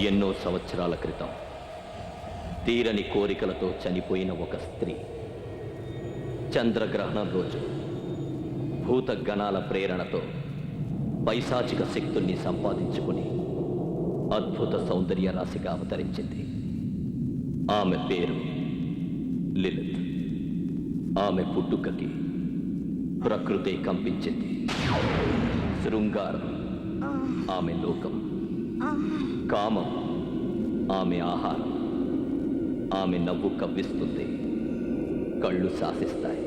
ఎన్నో సంవత్సరాల క్రితం తీరని కోరికలతో చనిపోయిన ఒక స్త్రీ చంద్రగ్రహణం రోజు భూత గణాల ప్రేరణతో పైశాచిక శక్తుల్ని సంపాదించుకుని అద్భుత సౌందర్య రాశిగా అవతరించింది. ఆమె పేరు లిలిత్. ఆమె పుట్టుకకి ప్రకృతి కంపించింది. శృంగారం ఆమె లోకం, కామం ఆమె ఆహారం. ఆమె నవ్వు కవ్విస్తుంది, కళ్ళు శాసిస్తాయి.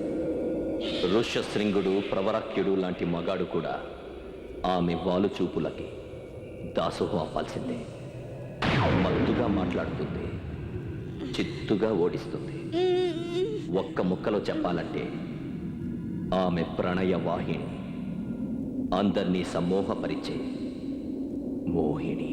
ఋష్యశృంగుడు, ప్రవరాఖ్యుడు లాంటి మగాడు కూడా ఆమె వాలుచూపులకి దాసోహం అవ్వాల్సిందే. మత్తుగా మాట్లాడుతుంది, చిత్తుగా ఓడిస్తుంది. ఒక్క ముక్కలో చెప్పాలంటే ఆమె ప్రణయ వాహిని, అందర్నీ సమ్మోహపరిచే మోహిని.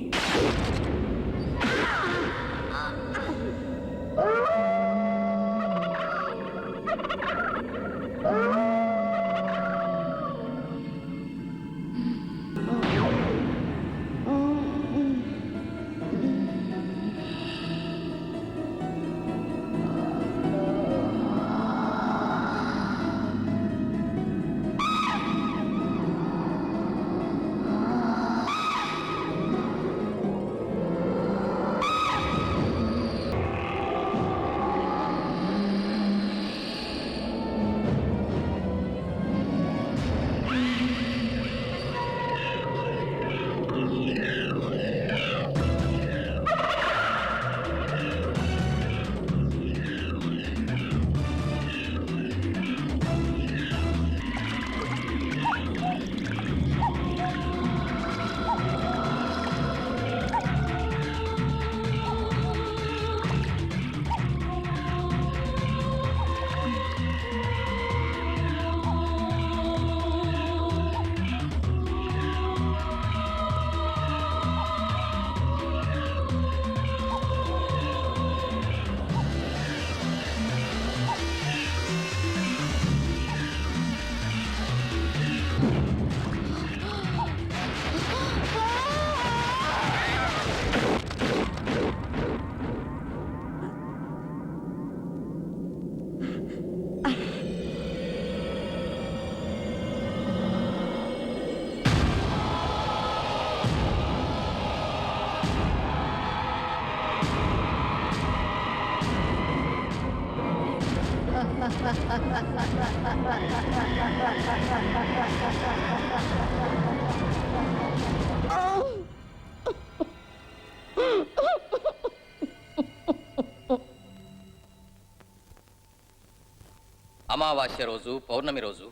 అమావాస్య రోజు, పౌర్ణమి రోజు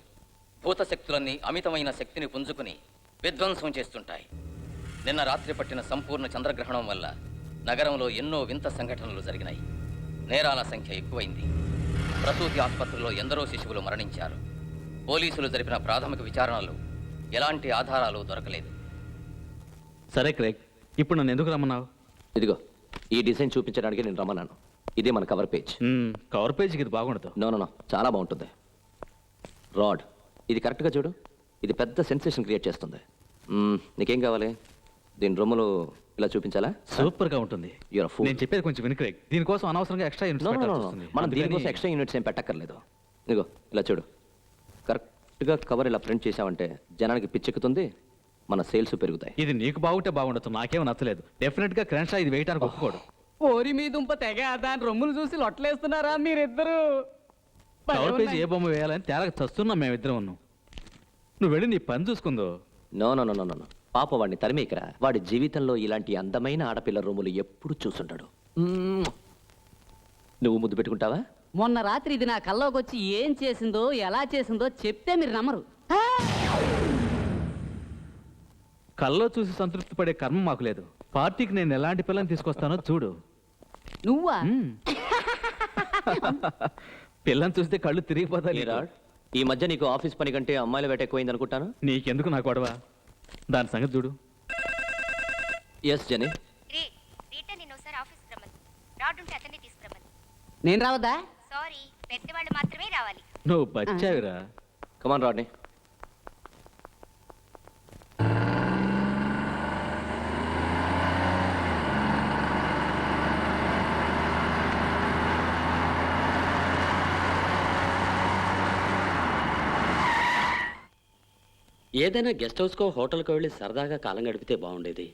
భూతశక్తులన్నీ అమితమైన శక్తిని పుంజుకుని విధ్వంసం చేస్తుంటాయి. నిన్న రాత్రి పట్టిన సంపూర్ణ చంద్రగ్రహణం వల్ల నగరంలో ఎన్నో వింత సంఘటనలు జరిగినాయి. నేరాల సంఖ్య ఎక్కువైంది. ప్రసూతి ఆసుపత్రిలో ఎందరో శిశువులు మరణించారు. పోలీసులు జరిపిన ప్రాథమిక విచారణలో ఎలాంటి ఆధారాలు దొరకలేదు. సరే క్రేగ్, ఇప్పుడు నన్ను ఎందుకు రమ్మన్నావు? ఇదిగో ఈ డిజైన్ చూపించడానికి నేను రమ్మన్నాను. ఇదే మన కవర్ పేజ్. కవర్ పేజ్కి ఇది బాగుండదు. నో చాలా బాగుంటుంది. రాడ్, ఇది కరెక్ట్గా చూడు. ఇది పెద్ద సెన్సేషన్ క్రియేట్ చేస్తుంది. నీకేం కావాలి? దీని రొమ్ములు ఇలా చూపించాలా? సూపర్ గా ఉంటుంది. నేను చెప్పేది కొంచెం విను క్రేగ్. దీనికోసం అనవసరంగా ఎక్స్ట్రా యూనిట్స్ మనం దీనికోసం ఎక్స్ట్రా యూనిట్స్ ఏం పెట్టక్కర్లేదు. ఇదిగో ఇలా చూడు. కరెక్ట్గా కవర్ ఇలా ప్రింట్ చేసావంటే జనానికి పిచ్చెక్కుతుంది, మన సేల్స్ పెరుగుతాయి. ఇది నీకు బాగుంటే బాగుండదు, నాకేమో నచ్చలేదు. డెఫినెట్ గా క్రాన్షా ఇది వేయడానికి ఒప్పుకోడు. ఓరి మీ దుంప తెగ దాని రొమ్ములు చూసి లొట్టలేస్తున్నారా మీరిద్దరు? కవర్ పేజ్ ఏ బొమ్మ వేయాలని తేలక చస్తున్నాం మేమిద్దరం. నువ్వు వెళ్ళి నీ పని చూసుకుందో. నో పాప వాడిని తరిమేకరా. వాడి జీవితంలో ఇలాంటి అందమైన ఆడపిల్ల రొమ్ములు ఎప్పుడు చూసుంటాడు. నువ్వు ముద్దు పెట్టుకుంటావా? మొన్న రాత్రి ఇది నా కల్లోకి వచ్చి ఏం చేసిందో ఎలా చేసిందో చెప్తే మీరు నమ్మరు. కల్లో చూసి సంతృప్తి పడే కర్మ మాకు లేదు. పార్టీకి నేను ఎలాంటి పిల్లని తీసుకొస్తానో చూడు. నువ్వా? పిల్లని చూస్తే కళ్ళు తిరిగిపోతాయి. ఈ మధ్య నీకు ఆఫీస్ పని కంటే అమ్మాయిల వేట ఎక్కువైంది అనుకుంటాను. నీకెందుకు నా గొడవ? దాని సంగతి చూడు. ఎస్ జని, నేను రావద్దా? సారీ, పెద్దవాళ్ళు మాత్రమే రావాలి. నువ్వు బచ్చావిరా. కమాన్ రాడ్ని. ఏదైనా గెస్ట్ హౌస్కో హోటల్కో వెళ్ళి సరదాగా కాలం గడిపితే బాగుండేది.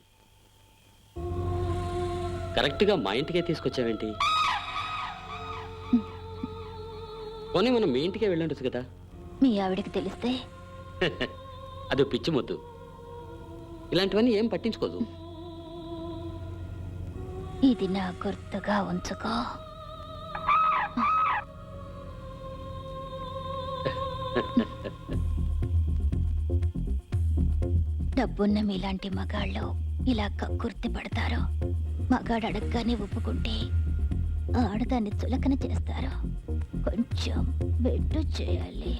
కరెక్ట్గా మా ఇంటికే తీసుకొచ్చావేంటి? పోనీ మనం మీ ఇంటికే వెళ్ళండొచ్చు కదా. మీ ఆవిడకి తెలిస్తే అది పిచ్చి మొద్దు. ఇలాంటివన్నీ ఏం పట్టించుకోదు. ఇది నా గుర్తుగా ఉంచుకో. డబ్బున్న మీలాంటి మగాళ్ళు ఇలా కక్కుర్తి పడతారు. మగాడు అడగగానే ఒప్పుకుంటే ఆడదాన్ని చులకన చేస్తారు. కొంచెం బెట్టు చేయాలి.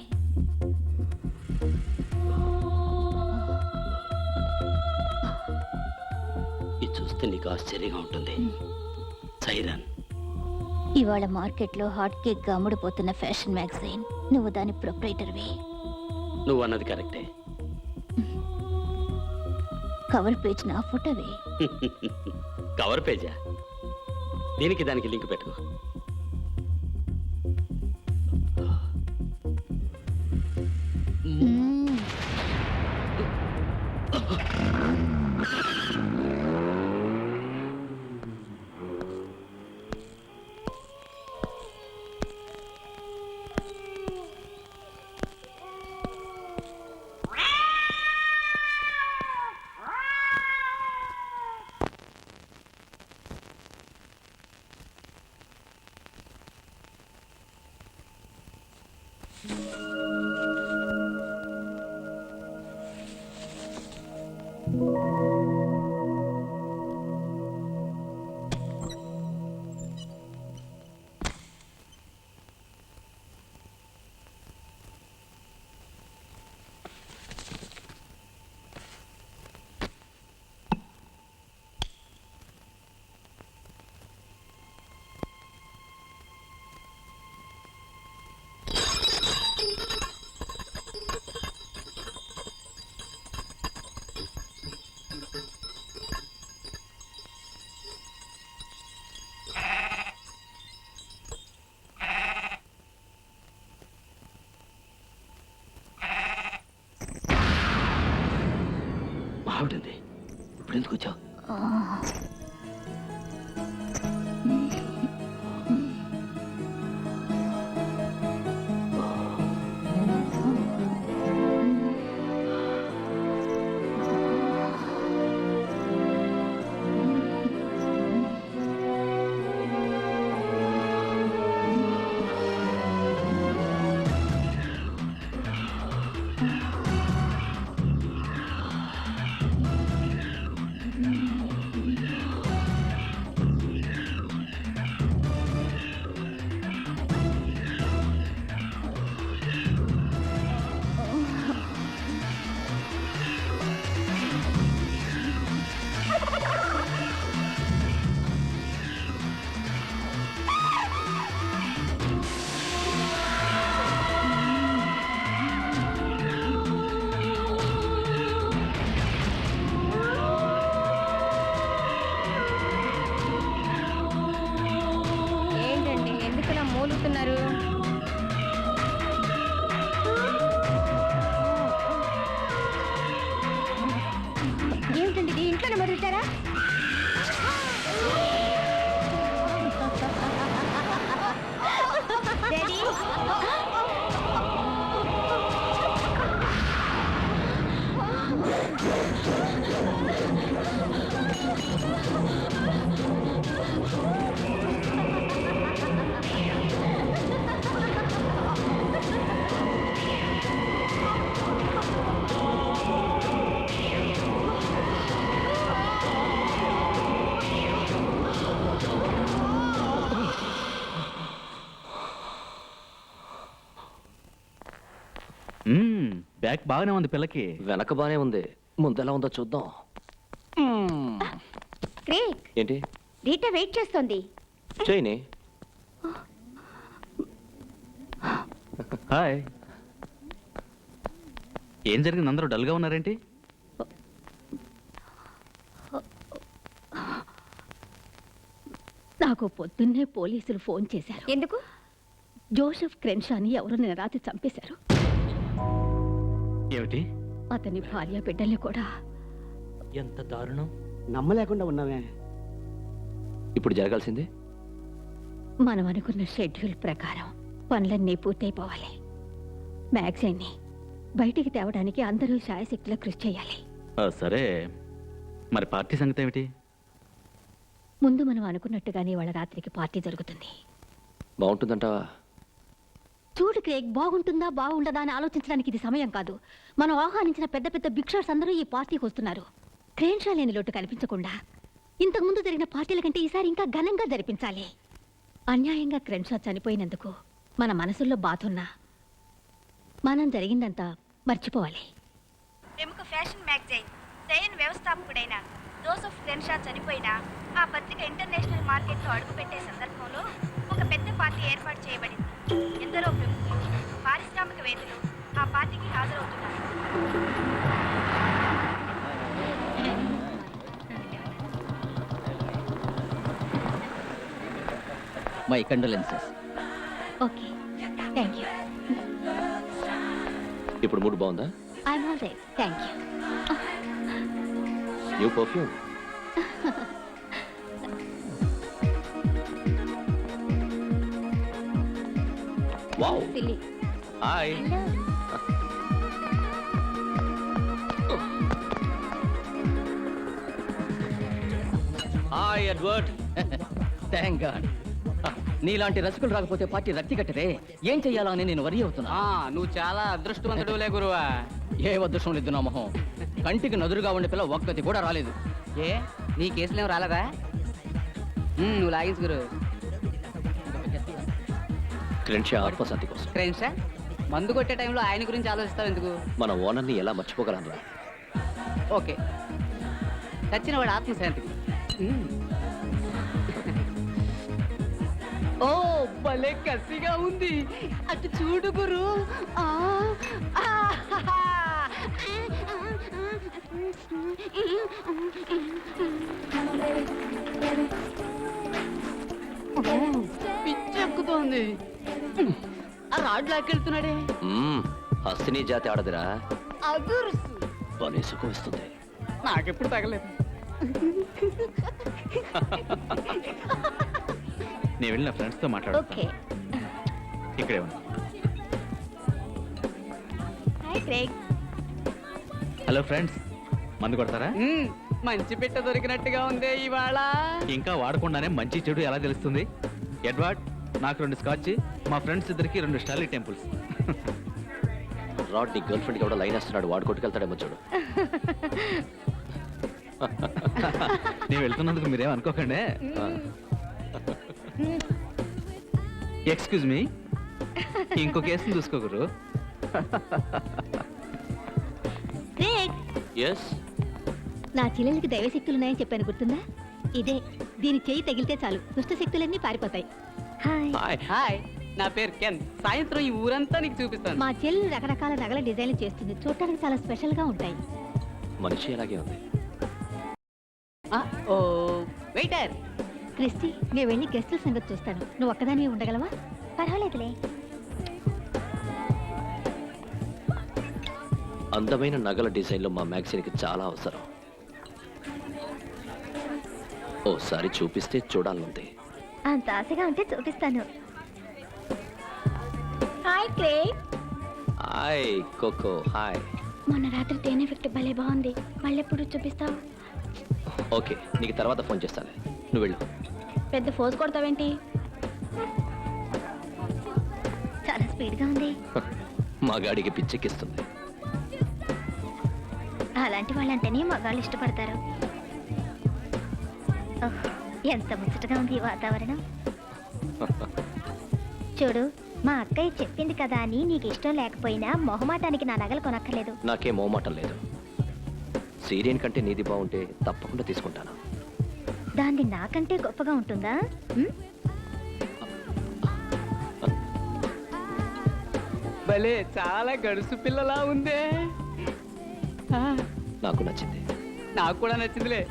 ఇది చూస్తే నీకు ఆశ్చర్యంగా ఉంటుంది. సైరన్ ఇవాళ మార్కెట్లో హాట్ కేక్ గా అమ్ముడుపోతున్న ఫ్యాషన్ మ్యాగజైన్. నువ్వు దాని ప్రొప్రైటర్వి. నువ్వు అన్నది కరెక్టే. కవర్ పేజ్ నా ఫోటోవే. కవర్ పేజా? దీనికి దానికి లింక్ పెట్టుకో. మ్మ్. ఆవిడంది. ఇప్పుడు ఎందుకు వచ్చావు? ఏంటండి ఎందుకలా మూలుగుతున్నారు? ఏమిటండి ఇది? ఇంట్లోనే మొదలుతారా? డాడీ బ్యాక్ బాగానే ఉంది పిల్లకి. వెనక బానే ఉంది, ముందు ఎలా ఉందో చూద్దాం. క్రేక్, ఏంటి? రీటా వెయిట్ చేస్తోంది. చేయని. హాయ్. ఏం జరిగింది? అందరూ డల్గా ఉన్నారేంటి? నాకు పొద్దున్నే పోలీసులు ఫోన్ చేశారు. ఎందుకు? జోసెఫ్ క్రెన్షాని ఎవరో నిన్న రాత్రి చంపేశారు. ఏమిటి? అతని భార్య బిడ్డల్ని కూడా. ఎంత దారుణం. నమ్మలేకుండా ఉన్నామే. ఇప్పుడు జరగాల్సిందే. మనం అనుకున్న షెడ్యూల్ ప్రకారం పనులన్నీ పూర్తయిపోవాలి. మ్యాగజైన్ని బయటికి తేవడానికి అందరూ శాయశక్తిలో కృషి చేయాలి. సరే, మరి పార్టీ సంగతి ఏమిటి? ముందు మనం అనుకున్నట్టుగానే వాళ్ళ రాత్రికి పార్టీ జరుగుతుంది. బాగుంటుందంటావా? చూడు క్రేగ్, బాగుంటుందా బాగుండదా అని ఆలోచించడానికి ఇది సమయం కాదు. మనం ఆహ్వానించిన పెద్ద పెద్ద బిగ్ షాట్స్ అందరూ ఈ పార్టీకి వస్తున్నారు. క్రేన్షా లేని లోటు కనిపించకుండా ఇంతకుముందు జరిగిన పార్టీల కంటే ఈసారి ఇంకా ఘనంగా జరిపించాలి. అన్యాయంగా క్రెన్షా చనిపోయినందుకు మన మనసుల్లో బాధ ఉన్నా మనం జరిగిందంతా మర్చిపోవాలి. ప్రముఖ ఫ్యాషన్ మ్యాగజైన్ జైన్ వ్యవస్థాపకుడైన జోసెఫ్ క్రెన్షా చనిపోయిన ఆ పత్రిక ఇంటర్నేషనల్ మార్కెట్లో అడుగుపెట్టే సందర్భంలో ఒక పెద్ద పార్టీ ఏర్పాటు చేయబడింది. ఎందరో ప్రముఖులు, పారిశ్రామికవేత్తలు ఆ పార్టీకి హాజరవుతున్నారు. My condolences. Okay, thank you. ఇప్పుడు మూడు బాగుందా? I'm all right, thank you. New perfume. Wow. Silly. Hi. Hi Edward. Thank God. నీలాంటి రసికులు రాకపోతే పార్టీ రక్తి కట్టరే. ఏం చెయ్యాలా అని నేను వరి అవుతున్నా. నువ్వు చాలా అదృష్టవంతుడులే గురువా. ఏ అదృష్టం లేదు నా మొహం. కంటికి నదురుగా ఉండే పిల్ల ఒక్కటి కూడా రాలేదు. ఏ నీ కేసులేం రాలేదా? నువ్వు లాగించు గురు. క్రెన్షా ఆత్మశాంతి కోసం ఫ్రెండ్సా, మందు కొట్టే టైంలో ఆయన గురించి ఆలోచిస్తావు ఎందుకు? మన ఓనర్ని ఎలా మర్చిపోగలరా? ఓకే, చచ్చిన వాడు ఆత్మశాంతికి. ఓ భలే కసిగా ఉంది. అటు చూడు గురు. పిచ్చెక్కుతోంది. ఆ రాడ్ లాక్కెళ్తున్నాడే. హస్తిని జాతి ఆడదురా. అదుర్సు. పని సుఖం ఇస్తుంది. నాకెప్పుడు తగలేదు. నేను వెళ్ళిన ఫ్రెండ్స్తో మాట్లాడు. ఓకే. ఇక్కడే ఉన్నా. Hi Craig. హలో ఫ్రెండ్స్, మందు కొడతారా? మంచి పెట్ట దొరికినట్టుగా ఉందే ఇవాళ. ఇంకా వాడకుండానే మంచి చెడు ఎలా తెలుస్తుంది? ఎడ్వర్డ్, నాకు 2 స్కాచ్, మా ఫ్రెండ్స్ ఇద్దరికి 2 స్టార్లీ టెంపుల్స్. రాడ్ నీ గర్ల్ ఫ్రెండ్ కూడా లైన్ వేస్తున్నాడు. వాడు కొట్టుకెళ్తాడేమో చూడు. నేను వెళ్తున్నందుకు మీరేం అనుకోకండి. ఎక్స్క్యూజ్ మీ, ఇంకో కేసుని చూసుకోకూరు. Craig, yes. నా చెల్లెలకి దైవశక్తులు ఉన్నాయని చెప్పాను, గుర్తుందా? ఇదే, దీని చెయ్యి తగిలితే చాలు దుష్ట శక్తులన్నీ పారిపోతాయి. హాయ్. హాయ్. హాయ్, నా పేరు కెన్. సాయంత్రం ఈ ఊరంతా నీకు చూపిస్తాను. మా చెల్లి రకరకాల నగల డిజైన్లు చేస్తుంది. చూడటానికి చాలా స్పెషల్ గా ఉంటాయి. మనిషి అలాగే ఉంది. ఓ వెయిటర్. క్రిస్టి, నేను వెళ్ళి గెస్టుల సంగతి చూస్తాను. నువ్వు ఒక్కదానివే ఉండగలవా? పర్వాలేదులే. అందమైన నగల డిజైన్లు మా మ్యాగజైన్కి చాలా అవసరం. ఓసారి చూపిస్తే చూడాలనుంది. అంత ఆశగా ఉంటే చూపిస్తాను. Hi Craig. Hi Coco. Hi. మొన్న రాత్రి తేనె ఎఫెక్ట్ భలే బాగుంది. మళ్ళీ ఎప్పుడు చూపిస్తావు? ఓకే, నీకు తర్వాత ఫోన్ చేస్తాను. నువ్వు వెళ్ళు. పెద్ద ఫోజ్ కొడతావేంటి? చాలా స్పీడ్గా ఉంది. మా గాడికి పిచ్చెక్కిస్తుంది. అలాంటి వాళ్ళంటేనే మగాళ్ళు ఇష్టపడతారు. ఓహ్, ఎంత ముచ్చటగా ఉంది ఈ వాతావరణం. చూడు, మా అక్కయ్య చెప్పింది కదా అని నీకు ఇష్టం లేకపోయినా మొహమాటానికి నా నగలు కొనక్కర్లేదు. నాకేం మోమాటం లేదు. సీరియన్ కంటే నీది బాగుంటే తప్పకుండా తీసుకుంటాను. దాన్ని నాకంటే గొప్పగా ఉంటుందా? భలే చాలా గడుసు పిల్లలా ఉందే. నాకు నచ్చింది. నాకు కూడా నచ్చిందిలే.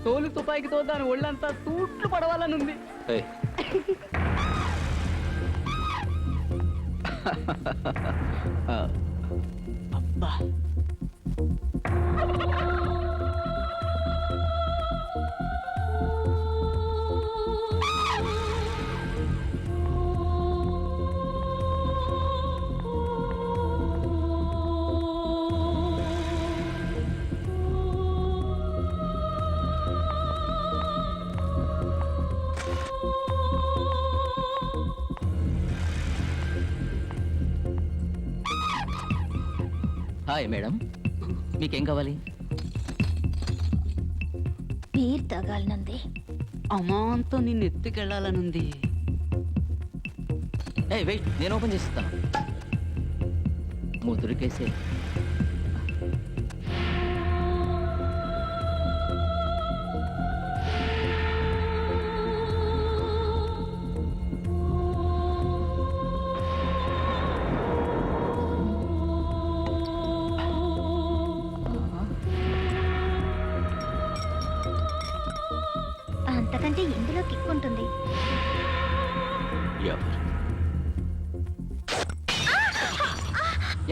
తోలు తుపాయికితో దాని ఒళ్ళంతా తూట్లు పడవాలని ఉంది. ఏయ్, అబ్బా, హాయ్ మేడం, మీకేం కావాలి? బీర్ తగాలనుంది. అమాంతం నిన్ను ఎత్తుకెళ్ళాలనుంది. ఏ వెయిట్, నేను ఓపెన్ చేస్తాను. ముదురుకేసే. అంతకంటే ఇందులో కిక్ ఉంటుంది. ఎవరు?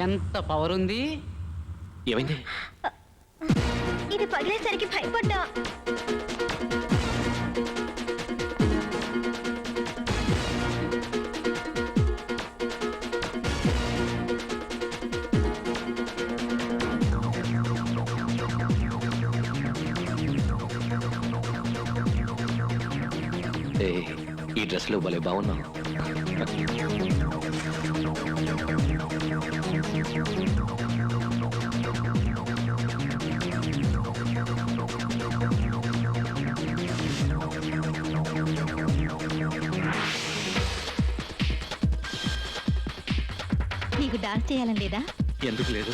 ఎంత పవర్ ఉంది? ఏమైంది? ఇది పగిలేసరికి భయపడ్డా. ఏయ్, ఈ డ్రెస్లో భలే బాగున్నావు. నీకు డాన్స్ చేయాలని లేదా? ఎందుకు లేదు?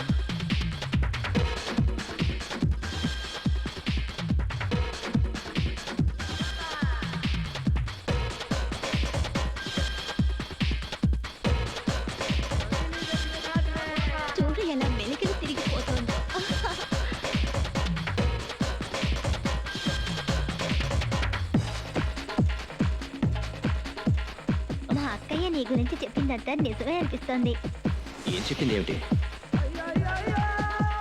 చూడు ఎలా మెలికలు తిరిగిపోతుందో. మా అక్కయ్య నీ గురించి చెప్పిందంతా నిజమే అనిపిస్తోంది. ఏం చెప్పింది ఏమిటి?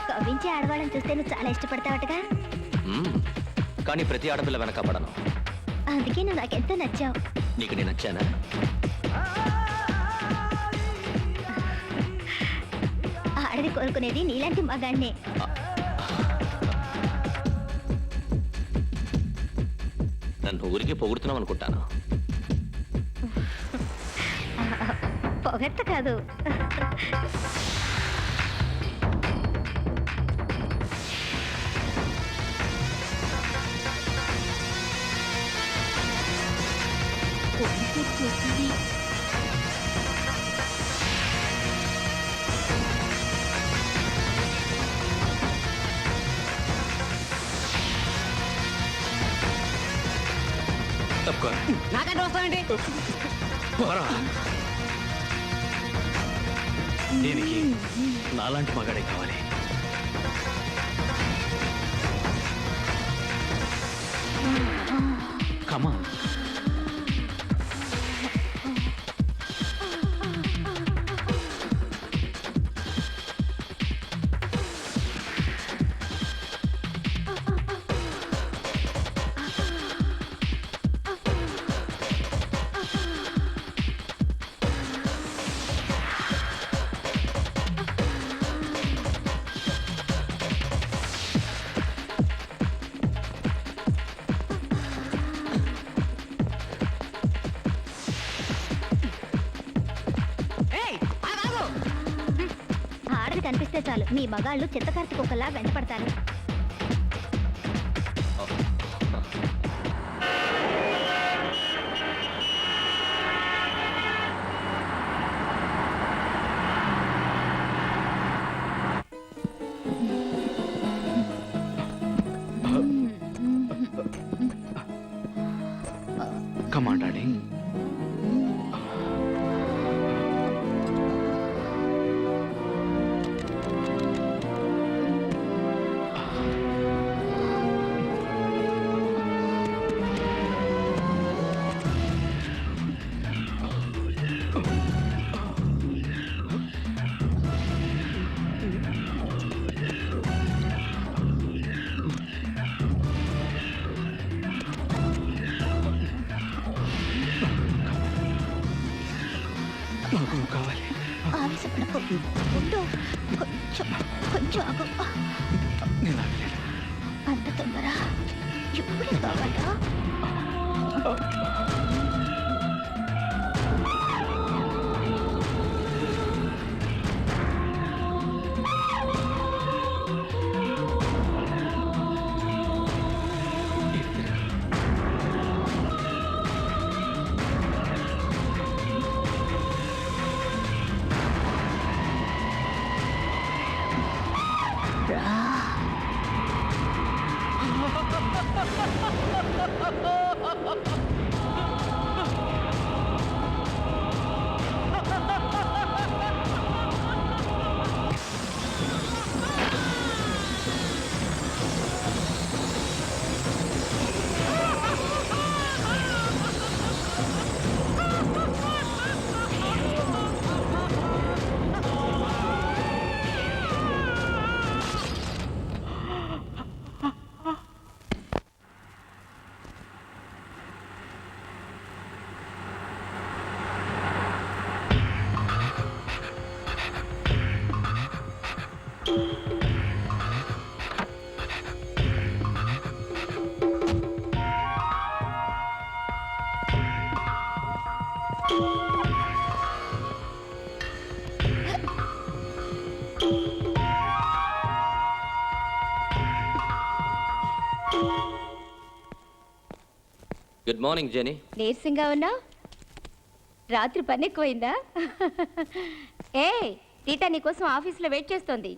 కవ్వించే ఆడవాళ్ళని చూస్తే నువ్వు చాలా ఇష్టపడతావటగా. మ్మ్. కానీ ప్రతి ఆడపిల్ల వెనక పడను. అందుకే నువ్వు నాకెంతో నచ్చావు. నీకు నేను నచ్చానా? ఆడది కోరుకునేది నీలాంటి మగాడినే. నన్ను ఊరికి పొగుడుతున్నావు అనుకుంటాను. పొగట్ట కాదు. చూస్తుంది. తప్పుకో. నాకంటే వస్తానండి. పోరా. దీనికి నాలాంటి మగాడే కావాలి. కమా. ఆడది కనిపిస్తే చాలు మీ మగాళ్ళు చిత్తకార్తి కుక్కలా వెంటపడతారు. Come on, darling. నాకు కావాలి. ఆవేశపడకు. ఉండు. కొంచెం ఆగు. నేను ఆగలేను. అంత తొందర ఎప్పుడు కావాలా? Good morning Jenny. నీరసంగా ఉన్నా రాత్రి పని ఎక్కువైందా? ఏ టీటా నీకోసం ఆఫీస్లో వెయిట్ చేస్తోంది.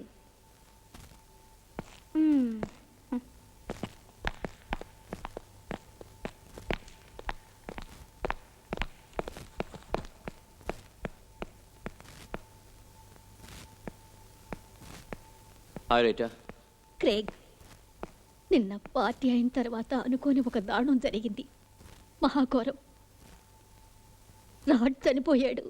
హాయ్ రైటా. క్రేగ్, నిన్న పార్టీ అయిన తర్వాత అనుకోని ఒక దారుణం జరిగింది. మహాఘోరం. రాడ్ చనిపోయాడు.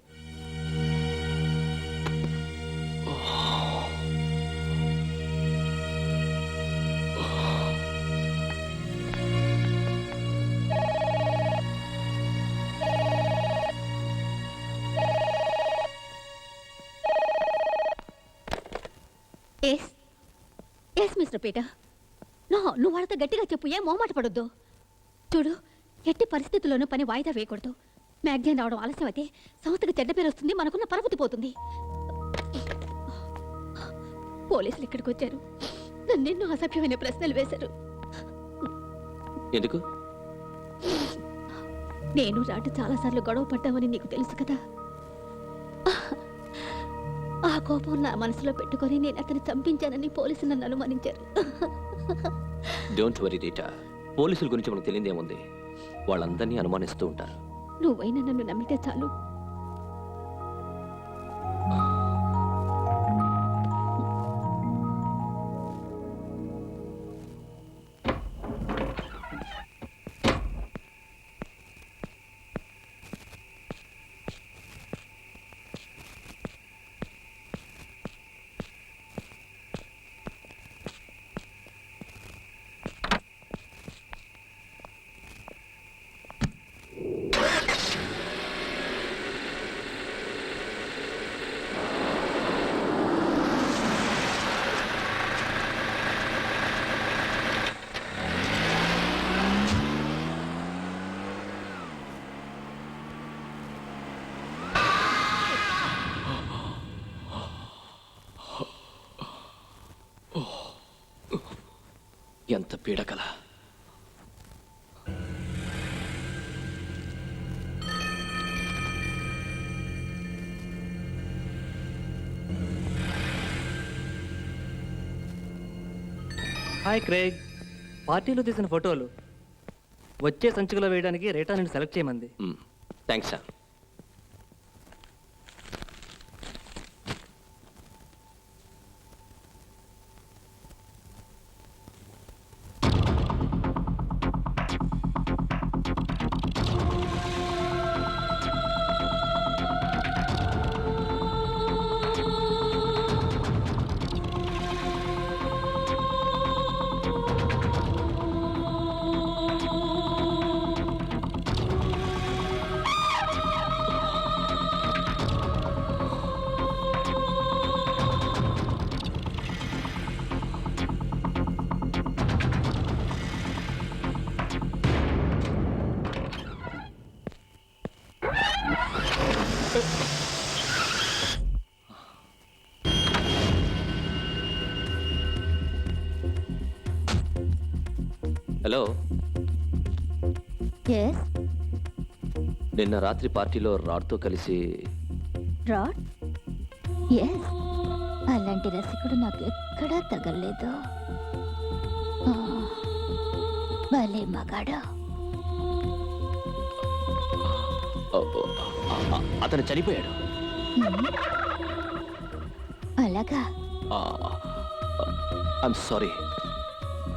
Yes yes mister Peter. No, నువ్వు వాళ్ళతో గట్టిగా చెప్పు, ఏం మొహమాట పడొద్దు. చూడు, ఎట్టి పరిస్థితుల్లోనూ పని వాయిదా వేయకూడదు. మ్యాగ్జైన్ రావడం ఆలస్యం అయితే సంస్థకి చెడ్డ పేరు వస్తుంది, మనకున్న పరపతి పోతుంది. పోలీసులు ఇక్కడికి వచ్చారు, నన్నెన్నో అసభ్యమైన ప్రశ్నలు వేశారు. ఎందుకు? నేను రాటు చాలాసార్లు గొడవ పడ్డామని నీకు తెలుసు కదా. ఆ కోపం నా మనసులో పెట్టుకొని నేను అతన్ని చంపించానని పోలీసులు నన్ను అనుమానించారు. డోంట్ వరీ రీటా, పోలీసుల గురించి మనకు తెలియదేముంది, వాళ్ళందరినీ అనుమానిస్తూ ఉంటారు. నువ్వైనా నన్ను నమ్మితే చాలు. ఎంత పీడకల. హాయ్ క్రేగ్, పార్టీలో తీసిన ఫోటోలు వచ్చే సంచికలో వేయడానికి రేటా నేను సెలెక్ట్ చేయమంది. Thanks sir. హలో. ఎస్. నిన్న రాత్రి పార్టీలో రాడ్తో కలిసి. రాడ్? ఎస్. అలాంటి రసికుడు నాకు ఎక్కడా తగలలేదు. భలే మగాడు. అతను చనిపోయాడు. అలాగా? ఐఎమ్ సారీ,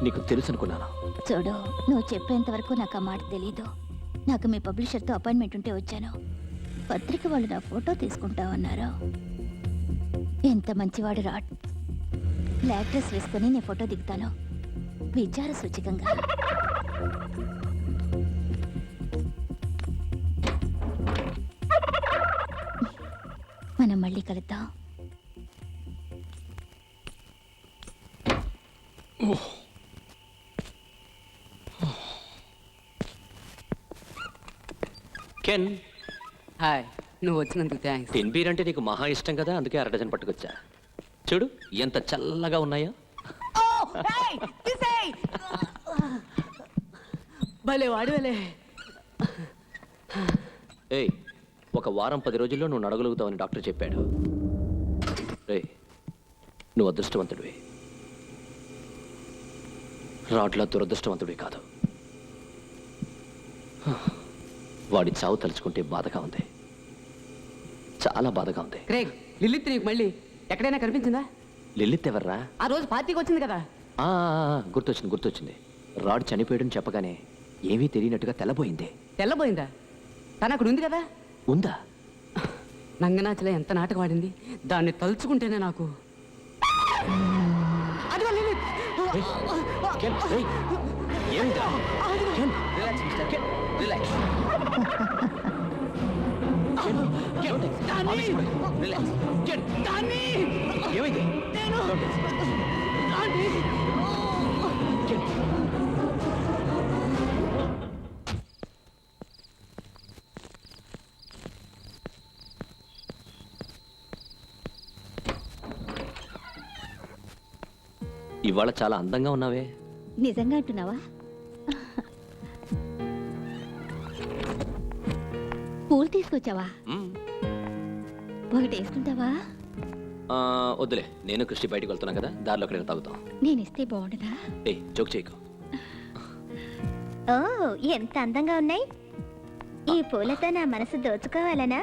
నీకు తెలుసు అనుకున్నాను. చూడు, నువ్వు చెప్పేంత వరకు నాకు ఆ మాట తెలీదు. నాకు మీ పబ్లిషర్తో అపాయింట్మెంట్ ఉంటే వచ్చాను. పత్రిక వాళ్ళు నా ఫోటో తీసుకుంటామన్నారు. ఎంత మంచివాడు రాడ్. బ్లాక్ డ్రెస్ వేసుకొని నేను ఫోటో దిగుతాను, విచార సూచికంగా. మనం మళ్ళీ కలుద్దాం. కెన్, హాయ్, నువ్వు వచ్చినందుకు థ్యాంక్స్. టెన్ బీర్ అంటే నీకు మహా ఇష్టం కదా, అందుకే అర డజన్ పట్టుకొచ్చా. చూడు ఎంత చల్లగా ఉన్నాయో. భలే వాడివలే. ఏయ్, ఒక వారం 10 రోజుల్లో నువ్వు నడగలుగుతావని డాక్టర్ చెప్పాడు. ఏయ్, నువ్వు అదృష్టవంతుడివి, రాడ్లా దురదృష్టవంతుడివి కాదు. వాడి చావు తలుచుకుంటే బాధగా ఉంది, చాలా బాధగా ఉంది. క్రేగ్, లిల్లిత్ నీకు మళ్ళీ ఎక్కడైనా కనిపించిందా? లిల్లిత్ ఎవర్రా? ఆ రోజు పార్టీకి వచ్చింది కదా. గుర్తొచ్చింది. రాడ్ చనిపోయాడని చెప్పగానే ఏమీ తెలియనట్టుగా తెల్లబోయింది. తెల్లబోయిందా? తను అక్కడ ఉంది కదా. ఉందా? నంగనాచిలో ఎంత నాటకం ఆడింది, దాన్ని తలుచుకుంటేనే నాకు. అదిగో లిల్లిత్. కెన్, ఏయ్, ఏమైందిరా? Can, relax mister, relax. దాన్ని! రిలాక్స్. దాన్ని! ఏమైంది? నేను! దాన్ని! ఇవాళ చాలా అందంగా ఉన్నావే. నిజంగా అంటున్నావా? పూలు తీసుకొచ్చావా? ఒకటి వేసుకుంటావా? వద్దులే, నేను కృష్టి బయటికి వెళ్తున్నా కదా, దారిలో ఎక్కడైనా తాగుతాం. నేను ఇస్తే బాగుండదా? ఏ జోక్ చేయకు. ఓ, ఎంత అందంగా ఉన్నాయి. ఈ పూలతో నా మనసు దోచుకోవాలనా?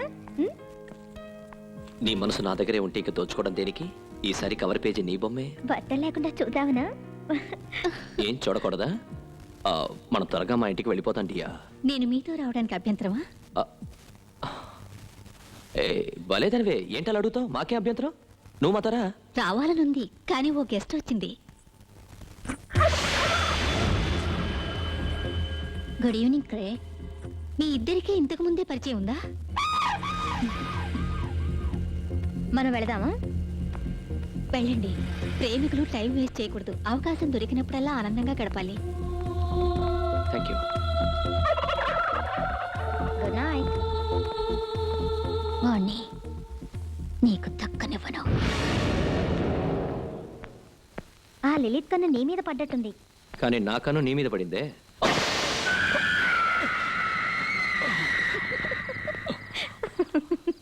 నీ మనసు నా దగ్గరే ఉంటే ఇంక దోచుకోవడం దేనికి? ఈసారి కవర్ పేజీ నీ బొమ్మే. బట్టలు లేకుండా చూద్దామనా? ఏం చూడకూడదా? మనం త్వరగా మా ఇంటికి వెళ్ళిపోతాం డియా. నేను మీతో రావడానికి అభ్యంతరమా? ఏ భలేదనివే, ఏంటి అలా అడుగుతావు? మాకే అభ్యంతరం, నువ్వు మాతారా. రావాలనుంది, కానీ ఓ గెస్ట్ వచ్చింది. Good evening Craig. మీ ఇద్దరికీ ఇంతకు ముందే పరిచయం ఉందా? మనం వెళదామా? వెళ్ళండి. ప్రేమికులు టైం వేస్ట్ చేయకూడదు. అవకాశం దొరికినప్పుడల్లా ఆనందంగా గడపాలి. Thank you. Good night. వాణ్ణి నీకు దక్కనివ్వను. ఆ లలిత్ కన్ను నీ మీద పడ్డట్టుంది. కానీ నాకను నీ మీద పడిందే.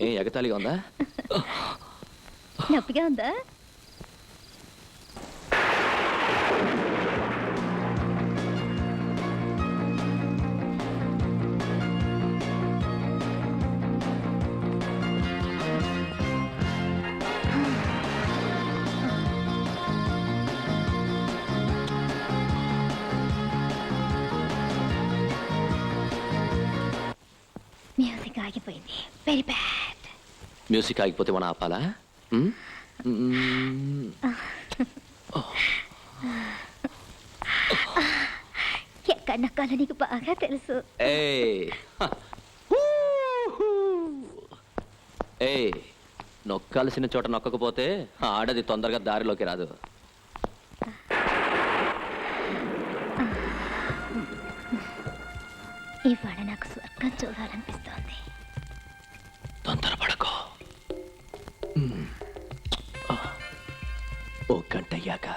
ఏ ఎగతాళిగా ఉందా? నొప్పిగా ఉందా? మ్యూజిక్ ఆగిపోయింది. Very bad. మ్యూజిక్ ఆగిపోతే మనం ఆపాలా? ఎక్కడ నక్కాలో నీకు బాగా తెలుసు. నొక్కాల్సిన చోట నొక్కకపోతే ఆడది తొందరగా దారిలోకి రాదు. ఇవాళ నాకు స్వర్గం చూడాలనిపిస్తోంది. తొందరపడకో. ఓ గంట అయ్యాక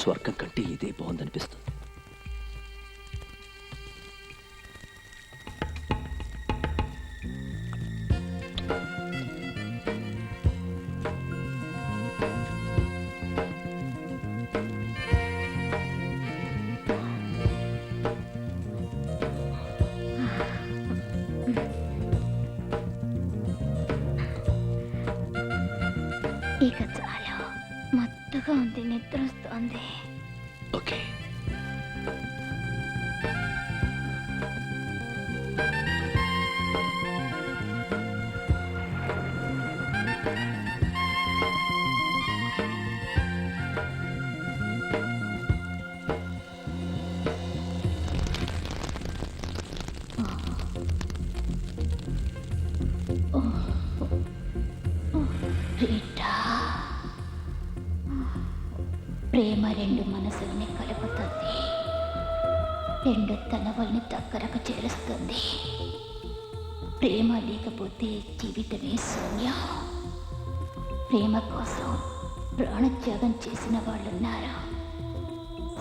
స్వర్గం కంటే ఇదే బాగుందనిపిస్తుంది. ఇక చాలా మత్తుగా ఉంది, నిద్ర వస్తోంది. ఓకే. రీటా, ప్రేమ రెండు మనసుల్ని కలుపుతుంది, రెండు తనవల్ని దగ్గరకు చేరుస్తుంది. ప్రేమ లేకపోతే జీవితమే శూన్యం. ప్రేమ కోసం ప్రాణత్యాగం చేసిన వాళ్ళున్నారు,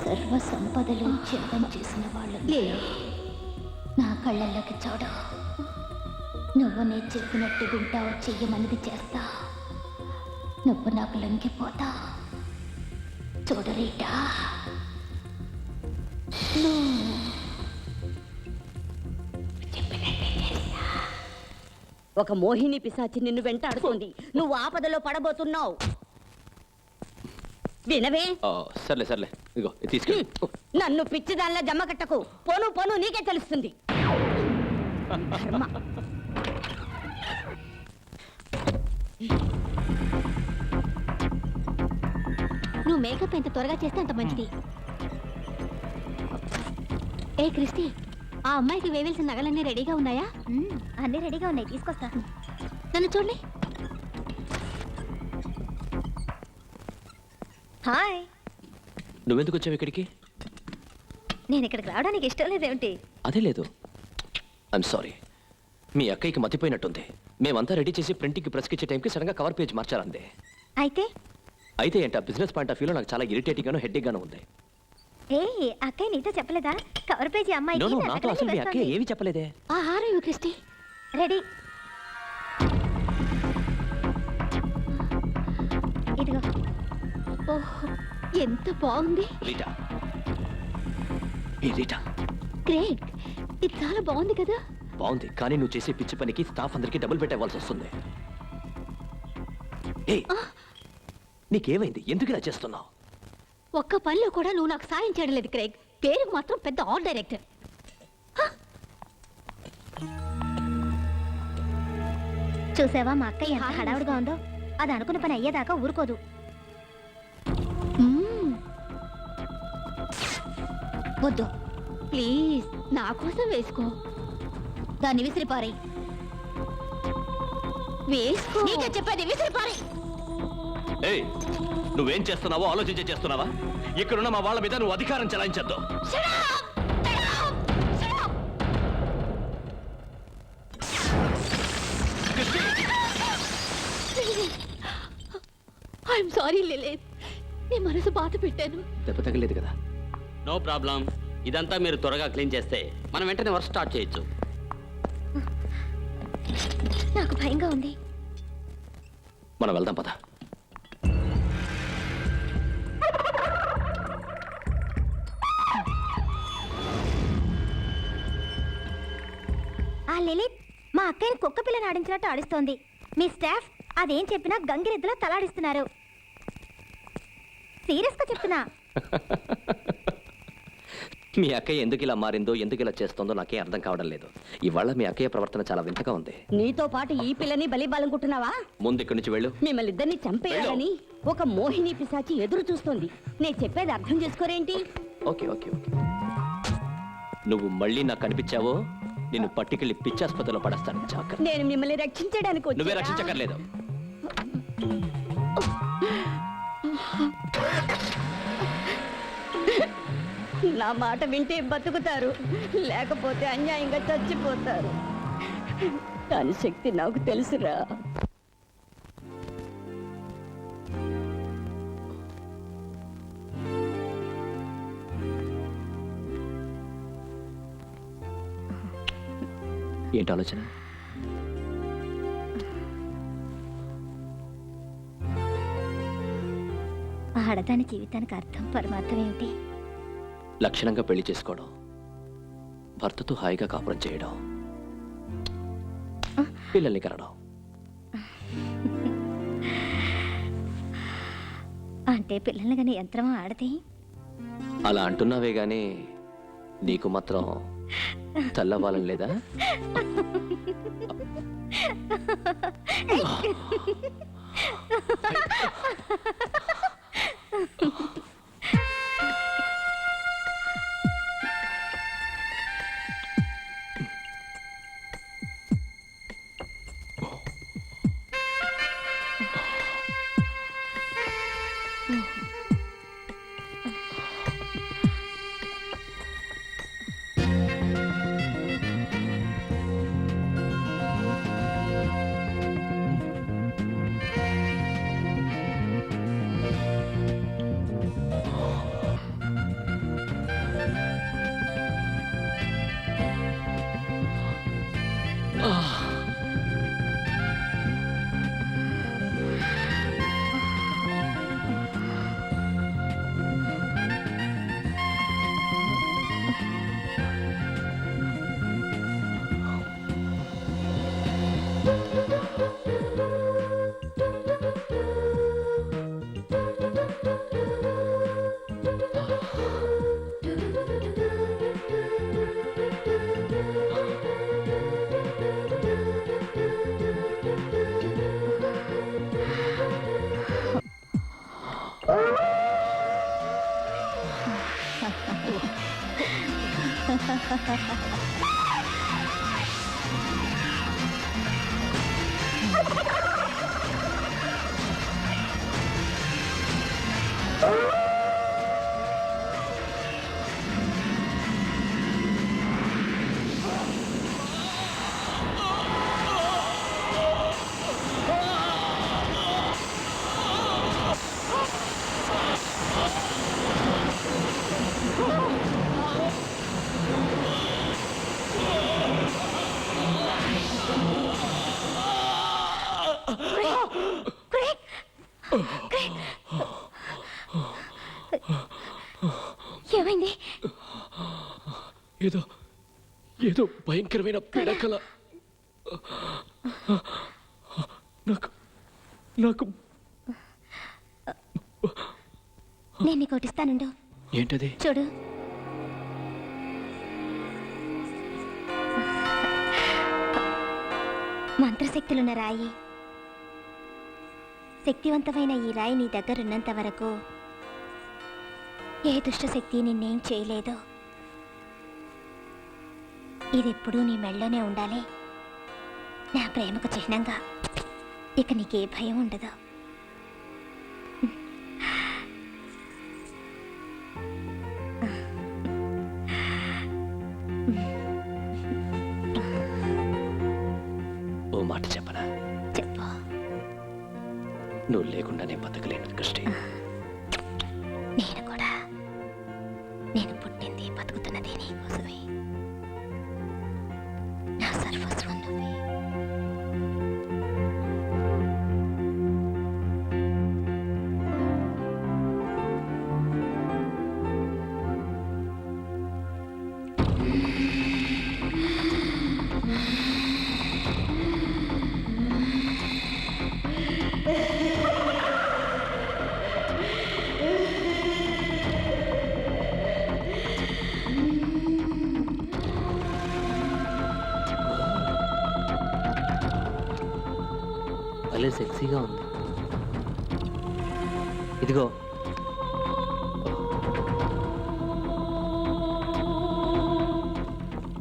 సర్వ సంపదలు త్యాగం చేసిన వాళ్ళు. నా కళ్ళల్లోకి చూడు. నువ్వు నేను చెప్పినట్టు వింటావు, చెయ్యమన్నది చేస్తా. నువ్వు నాకు లొంగిపోతా. చూడు రీటా, ఒక మోహిని పిశాచి నిన్ను వెంటాడుతోంది. నువ్వు ఆపదలో పడబోతున్నావు. వినవే? సర్లే సర్లే, ఇగో ఇది తీసుకెళ్ళి. నన్ను పిచ్చిదానిలా జమ్మ కట్టకు. పోను పోను నీకే తెలుస్తుంది. ధర్మ. నువ్వు మేకప్ ఎంత త్వరగా చేస్తే అంత మంచిది. ఏ క్రిస్టి, ఆ అమ్మాయికి వేయాల్సిన నగలన్నీ రెడీగా ఉన్నాయా? అన్నీ రెడీగా ఉన్నాయి, తీసుకొస్తా. నన్ను చూడండి. హాయ్. నువ్వెందుకు వచ్చావు ఇక్కడికి? నేను ఇక్కడికి రావడానికి ఇష్టం లేదేమిటి? అదే లేదు. ఐఎమ్ సారీ, మీ అక్కయ్యకి మతిపోయినట్టుంది. మేమంతా రెడీ చేసి ప్రింటింగ్కి ప్రెస్కిచ్చే టైంకి సడన్గా కవర్ పేజ్ మార్చాలందే. అయితే అయితే ఏంటి, ఆ బిజినెస్ పాయింట్ ఆఫ్ వ్యూలో నాకు చాలా ఇరిటేటింగ్గాను హెడ్డేక్గాను ఉంది. ఏ అక్కయ్య నీతో చెప్పలేదా? కవర్ పేజీ అమ్మాయి నో నో, నాతో అసలు మీ అక్కయ్య ఏమీ చెప్పలేదే. ఆ హారం ఇవ్వు క్రిస్టి. రెడీ. ఇదిగో. ఓహో, ఎంత బాగుంది. రీటా, ఏ రీటా, గ్రేట్. ఇది చాలా బాగుంది కదా. బాగుంది, కానీ నువ్వు చేసే పిచ్చి పనికి స్టాఫ్ అందరికీ డబ్బులు పెట్టేవాల్సి వస్తుంది. ఏ నీకేమైంది? ఎందుకు ఇలా చేస్తున్నావు? ఒక్క పనిలో కూడా నువ్వు నాకు సాయం చేయడం లేదు క్రేగ్. పేరుకు మాత్రం పెద్ద ఆర్ట్ డైరెక్టర్. చూసావా మా అక్కయ్య ఎంత హడావుడిగా ఉందో? అది అనుకున్న పని అయ్యేదాకా ఊరుకోదు. వద్దు ప్లీజ్, నా కోసం వేసుకో. దాన్ని విసిరిపారై. వేసుకో. నీకే చెప్పేది, విసిరిపారై. ఏయ్, నువ్వేం చేస్తున్నావో ఆలోచించే చేస్తున్నావా? ఇక్కడున్న మా వాళ్ళ మీద నువ్వు అధికారం చెలాయించద్దు. ఐఎమ్ సారీ లిలిత్, నీ మనసు బాధ పెట్టాను. దెబ్బ తగలేదు కదా? No problem. ఇదంతా మీరు త్వరగా క్లీన్ చేస్తే మనం వెంటనే వర్క్ స్టార్ట్ చేయొచ్చు. నాకు భయంగా ఉంది. మనం వెళ్దాం పద. ఆ లలిత్ మా అక్కయ్యని కుక్క పిల్లని ఆడించినట్టు ఆడిస్తోంది. మీ స్టాఫ్ అదేం చెప్పినా గంగిరెద్దులో తలాడిస్తున్నారు. సీరియస్గా చెప్తున్నా. మీ అక్కయ్య ఎందుకు ఇలా మారిందో, ఎందుకు ఇలా చేస్తుందో నాకే అర్థం కావడం లేదు. ఇవాళ మీ అక్కయ్య ప్రవర్తన చాలా వింతగా ఉంది. నీతో పాటు ఈ పిల్లని బలిబాలనుకుంటున్నావా? ముందు ఇక్కడి నుంచి వెళ్ళు. మిమ్మల్ని ఇద్దరిని చంపేయాలని ఒక మోహిని పిశాచి ఎదురు చూస్తోంది. నేను చెప్పేది అర్థం చేసుకోరేంటి? ఓకే ఓకే ఓకే, నువ్వు మళ్ళీ నాకు కనిపించావో నిన్ను పట్టుకెళ్ళి పిచ్చాసుపత్రిలో పడేస్తాను. జాగ్రత్త. నేను మిమ్మల్ని రక్షించడానికి నువ్వే వచ్చానా? రక్షించక్కర్లేదు. నా మాట వింటే బతుకుతారు, లేకపోతే అన్యాయంగా చచ్చిపోతారు. దాని శక్తి నాకు తెలుసురా. ఏంటి ఆలోచన? ఆడదాని జీవితానికి అర్థం పరమార్థం ఏమిటి? లక్షణంగా పెళ్లి చేసుకోవడం, భర్తతో హాయిగా కాపురం చేయడం, పిల్లల్ని కనడం. అంటే పిల్లల్ని కానీ యంత్రమా ఆడది? అలా అంటున్నావే గానీ నీకు మాత్రం చల్లవాలని లేదా? ఏమైంది? ఏదో ఏదో భయంకరమైన పిడకల. నాకు నాకు నేను నీకు కొట్టిస్తానుండు. ఏంటది? చూడు. మంత్రశక్తులున్న రాయి. శక్తివంతమైన ఈ రాయి నీ దగ్గర ఉన్నంత వరకు ఏ దుష్టశక్తి నిన్నేం చేయలేదు. ఇది ఎప్పుడూ నీ మెళ్ళలోనే ఉండాలి, నా ప్రేమకు చిహ్నంగా. ఇక నీకే భయం ఉండదు. ఓ మాట చెప్పనా? చెప్పు. నువ్వు లేకుండా నేను బతకలేను కృష్టి. నేను కూడా. నేను పుట్టింది బతుకుతున్నది నీ కోసమే. నా సర్వస్వం నువ్వే. భలే సెక్సీగా ఉంది. ఇదిగో.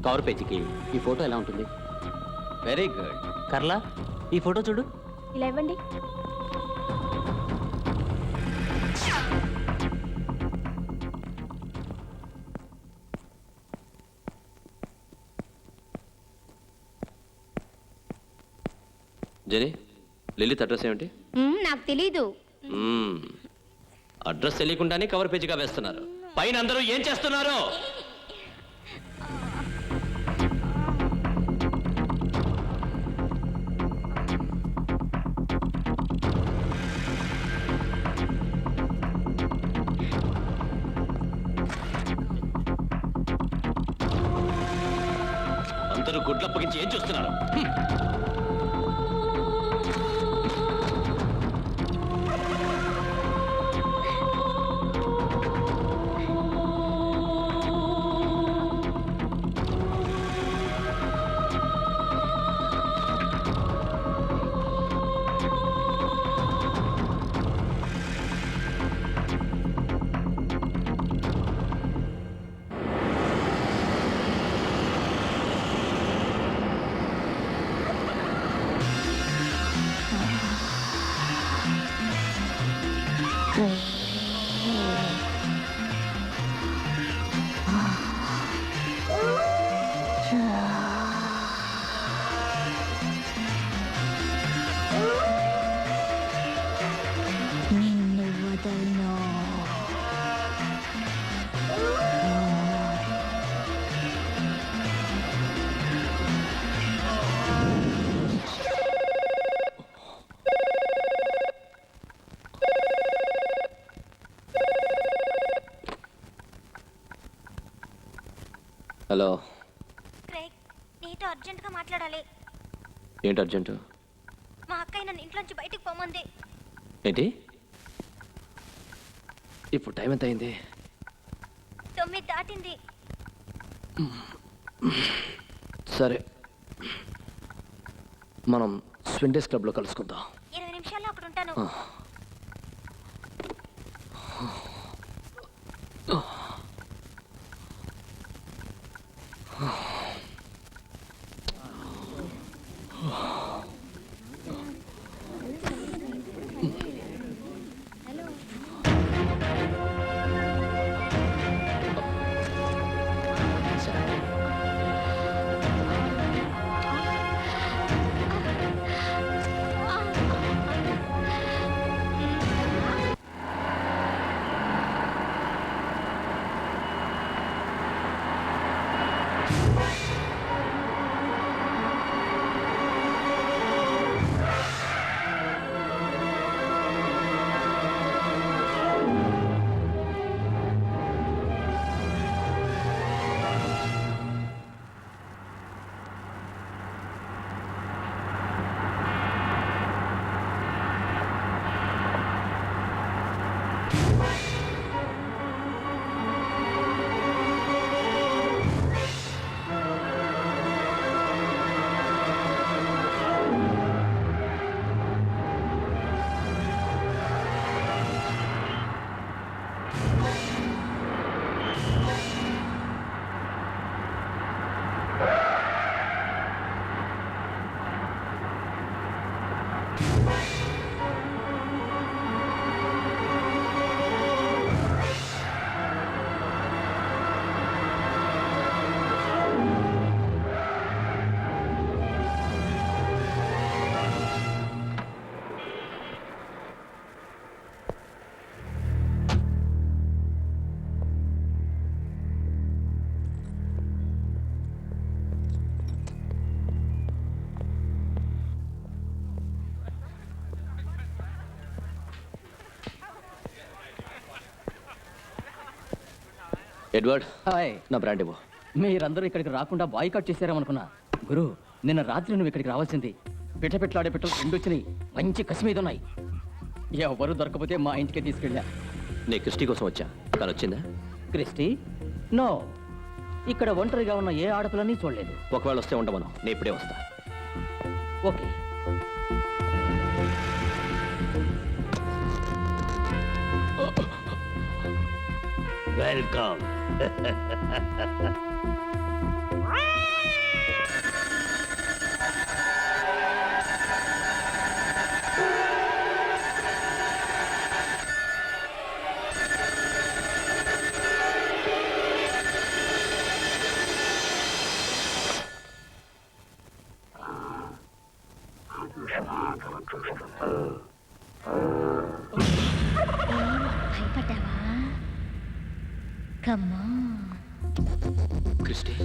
కవర్ పేజీకి ఈ ఫోటో ఎలా ఉంటుంది? Very good. కర్లా, ఈ ఫోటో చూడు. ఇలా ఇవ్వండి. జని, లిలిత్ అడ్రస్ ఏమిటి? నాకు తెలీదు. అడ్రస్ తెలియకుండానే కవర్ పేజీగా వేస్తున్నారు. పైన అందరూ ఏం చేస్తున్నారు? అందరూ గుడ్లప్పగించి ఏం చూస్తున్నారు? నిన్ను వదలను. హలో, క్రేగ్, నీతో అర్జెంటుగా మాట్లాడాలి. ఏంటి అర్జెంటు? మా అక్కయ్య నన్ను ఇంట్లోంచి బయటికి పోమంది. ఏంటి? ఇప్పుడు టైం ఎంత అయింది? 9 దాటింది. సరే, మనం స్విండేస్ క్లబ్లో కలుసుకుందాం. 20 నిమిషాల్లో అక్కడ ఉంటాను. Edward, hi. నా బ్రాండ్ ఇవ్వు. మీరందరూ ఇక్కడికి రాకుండా బాయ్కాట్ చేశారేమనుకున్నా. గురు, నిన్న రాత్రి నువ్వు ఇక్కడికి రావాల్సింది. పిట్టపెట్లాడే పిట్టలు 2 వచ్చినాయి. మంచి కసి మీద ఉన్నాయి. ఎవరు దొరకపోతే మా ఇంటికి తీసుకెళ్ళా. నేను క్రిస్టీ కోసం వచ్చా, తను వచ్చిందా? క్రిస్టి? నో, ఇక్కడ ఒంటరిగా ఉన్న ఏ ఆడపిల్లని చూడలేదు. ఒకవేళ వస్తే ఉండమను, నేను ఇప్పుడే వస్తా. ఓకే. వెల్కమ్. భయపడ్డావా? కమ్మా. క్రిస్టీ,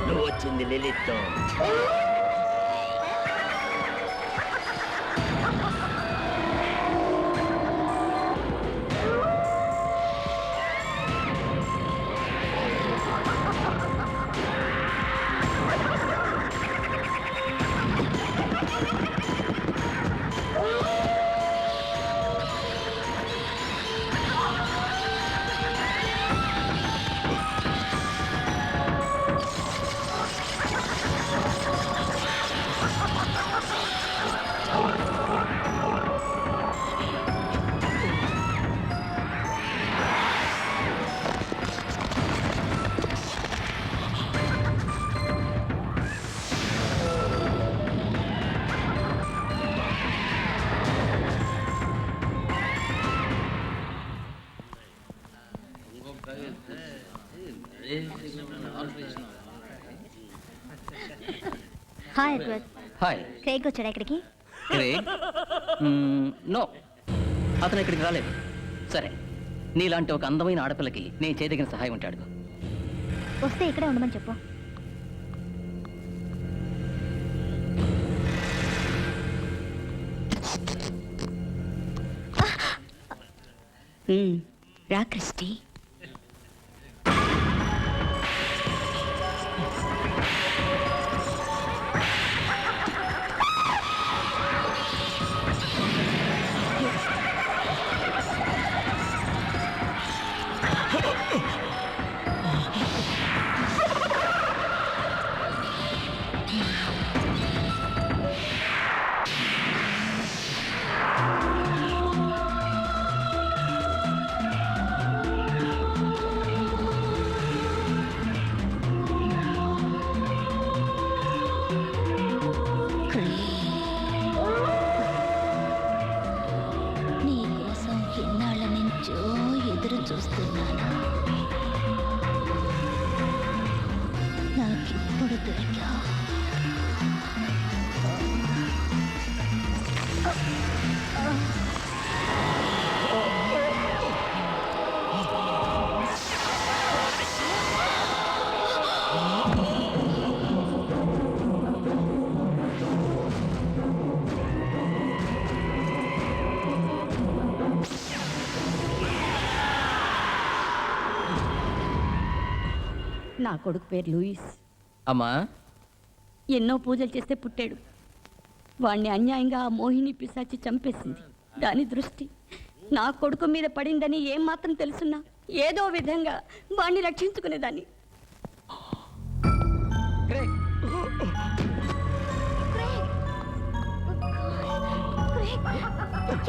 నువ్వు వచ్చింది లిలిత్తో. Hi Edward. హాయ్ క్రేగ్ వచ్చాడా ఇక్కడికి? నో, అతను ఇక్కడికి రాలేదు. సరే, నీలాంటి ఒక అందమైన ఆడపిల్లకి నేను చేయదగిన సహాయం ఉంటాడు. వస్తే ఇక్కడే ఉండమని చెప్పు. రా క్రిస్టి. నీ కోసం ఎన్నాళ్ళ నుంచో ఎదురు చూస్తున్నాను. నాకిప్పుడు దొరికా. నా కొడుకు పేరు లూయిస్. అమ్మా, ఎన్నో పూజలు చేస్తే పుట్టాడు. వాణ్ణి అన్యాయంగా ఆ మోహిని పిశాచి చంపేసింది. దాని దృష్టి నా కొడుకు మీద పడిందని ఏం మాత్రం తెలుసున్నా ఏదో విధంగా వాణ్ణి రక్షించుకునేదాన్ని.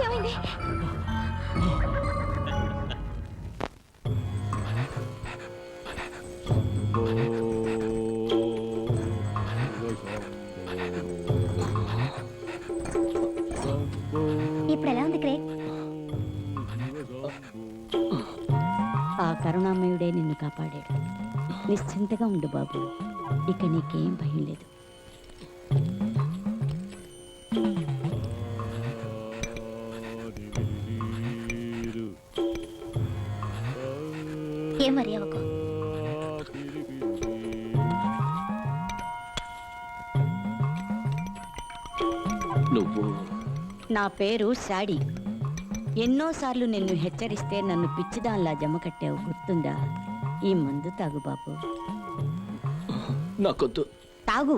ఏమైంది? ఇప్పుడు ఎలా ఉంది క్రేగ్? ఆ కరుణామయుడే నిన్ను కాపాడాడు. నిశ్చింతగా ఉండు బాబు, ఇక నీకేం భయం లేదు. ఏం మరి అవ్వకు. నువ్వు నా పేరు శాడీ. ఎన్నోసార్లు నిన్ను హెచ్చరిస్తే నన్ను పిచ్చిదాన్లా జమ కట్టావు, గుర్తుందా? ఈ మందు తాగు బాబు. నాకొద్దు. తాగు.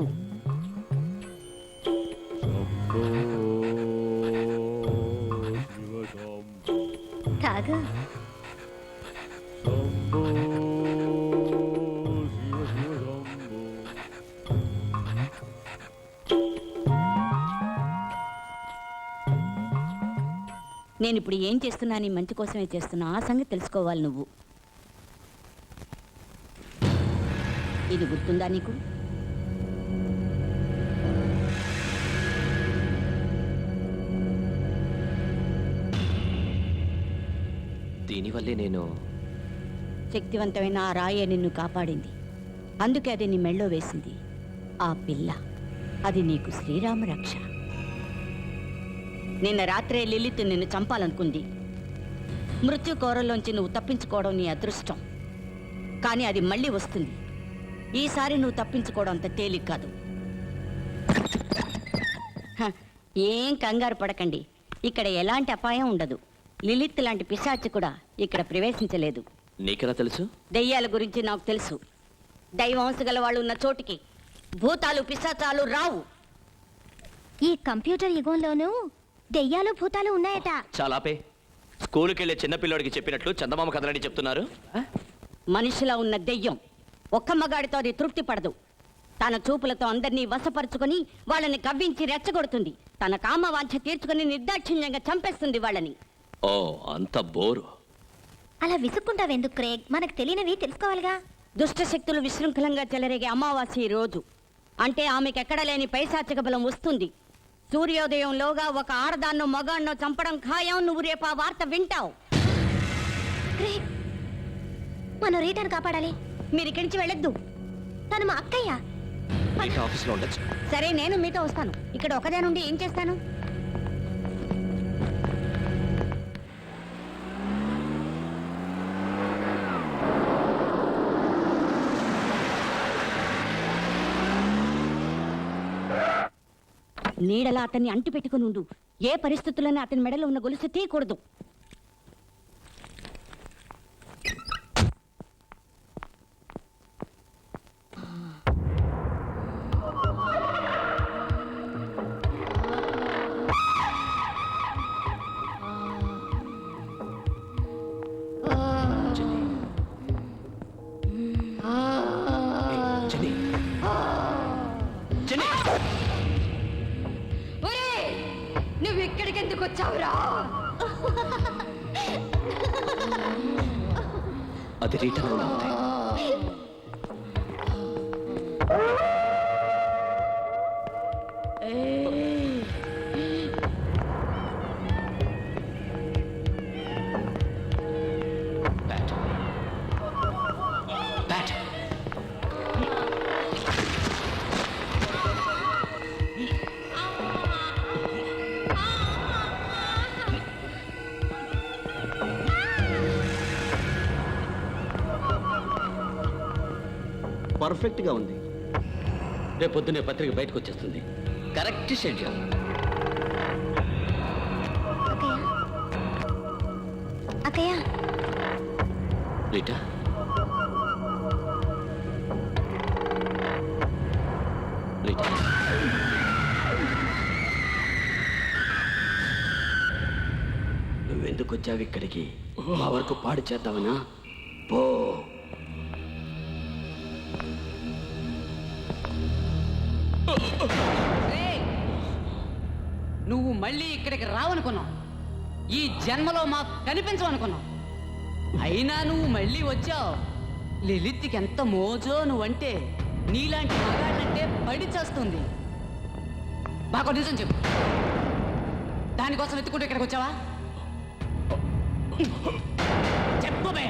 తాగు. నేను ఇప్పుడు ఏం చేస్తున్నా నీ మంచి కోసమే చేస్తున్నా. ఆ సంగతి తెలుసుకోవాలి నువ్వు. ఇది గుర్తుందా నీకు? దీనివల్లే నేను శక్తివంతమైన ఆ రాయే నిన్ను కాపాడింది. అందుకే అది నీ మెళ్ళో వేసింది. ఆ పిల్ల, అది నీకు శ్రీరామ రక్ష. నిన్న రాత్రే లిలిత్ నిన్ను చంపాలనుకుంది. మృత్యు కోరలోంచి నువ్వు తప్పించుకోవడం నీ అదృష్టం. కానీ అది మళ్ళీ వస్తుంది. ఈసారి నువ్వు తప్పించుకోవడం అంత తేలిక కాదు. ఏం కంగారు పడకండి. ఇక్కడ ఎలాంటి అపాయం ఉండదు. లిలిత్ లాంటి పిశాచి కూడా ఇక్కడ ప్రవేశించలేదు. నీకెలా తెలుసు? దెయ్యాల గురించి నాకు తెలుసు. దైవాంశ గల వాళ్ళు ఉన్న చోటికి భూతాలు పిశాచాలు రావు. ఈ కంప్యూటర్ యుగంలోనూ దెయ్యాలు భూతాలు ఉన్నాయట. చాలా ఆపే. స్కూల్కి వెళ్ళే చిన్నపిల్లోడికి చెప్పినట్లు చందమామ కథలని చెప్తున్నారు. మనిషిలో ఉన్న దెయ్యం ఒక్క మగాడితో అది తృప్తి పడదు. తన చూపులతో అందరినీ వశపరుచుకొని వాళ్ళని కవ్వించి రెచ్చగొడుతుంది. తన కామవాంఛ తీర్చుకుని నిర్దాక్షిణ్యంగా చంపేస్తుంది వాళ్ళని. ఓ, అంత బోరు. అలా విసుక్కుంటావెందుకు క్రేగ్? మనకు తెలియనివి తెలుసుకోవాలిగా. దుష్ట శక్తులు విశృంఖలంగా చెలరేగే అమావాస్య ఈ రోజు. అంటే ఆమెకు ఎక్కడ లేని పైశాచిక బలం వస్తుంది. సూర్యోదయంలోగా ఒక ఆడదాన్నో మగాన్నో చంపడం ఖాయం. నువ్వు రేపు ఆ వార్త వింటావు. క్రేగ్, మనం రీటాను కాపాడాలి. మీరు ఇక్కడి నుంచి వెళ్ళొద్దు. తను మా అక్కయ్య. రీటా ఆఫీస్లో ఉండొచ్చు. సరే, నేను మీతో వస్తాను. ఇక్కడ ఒకదే నుండి ఏం చేస్తాను? నీడలా అతన్ని అంటి పెట్టుకుని ఉండు. ఏ పరిస్థితుల్లోనే అతని మెడలో ఉన్న గొలుసు తీయకూడదు. నువ్వు ఇక్కడికి ఎందుకు వచ్చావురా? అది రీటా ఉంది. పర్ఫెక్ట్ గా ఉంది. రేపు పొద్దున్నే పత్రిక బయటకు వచ్చేస్తుంది. Correct schedule. అక్కయ్య, రీటా, రీటా, నువ్వెందుకు వచ్చావు ఇక్కడికి? మా వరకు పాడు చేద్దామనా? పో. నువ్వు మళ్ళీ ఇక్కడికి రావనుకున్నావు. ఈ జన్మలో మాకు కనిపించవనుకున్నావు. అయినా నువ్వు మళ్ళీ వచ్చావు. లలిత్కి ఎంత మోజో నువ్వంటే. నీలాంటి మగాళ్ళంటే పడి చేస్తుంది. బాగా నిజం చెప్పు. దానికోసం ఎత్తుకుంటూ ఇక్కడికి వచ్చావా? చెప్పబే.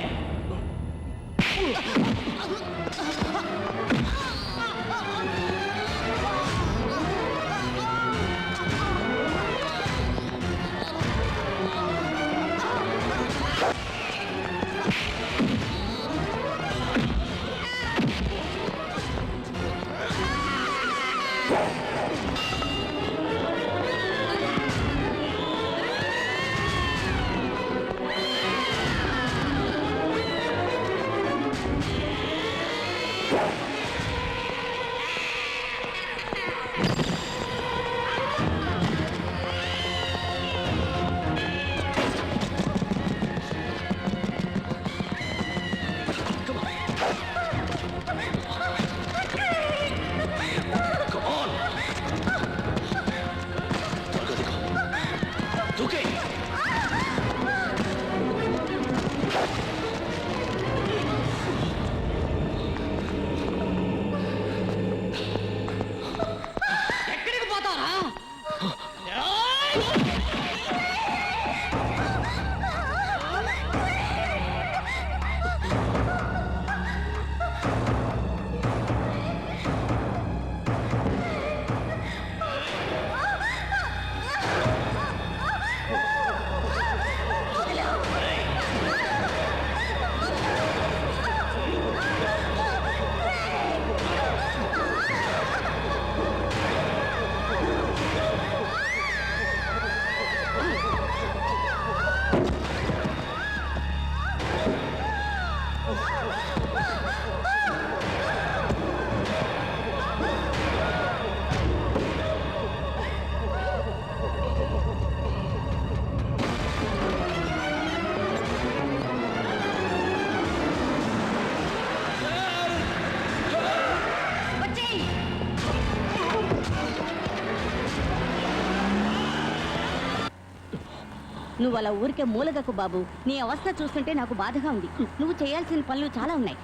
నువ్వు అలా ఊరికే మూలగకు బాబు. నీ అవస్థ చూస్తుంటే నాకు బాధగా ఉంది. నువ్వు చేయాల్సిన పనులు చాలా ఉన్నాయి.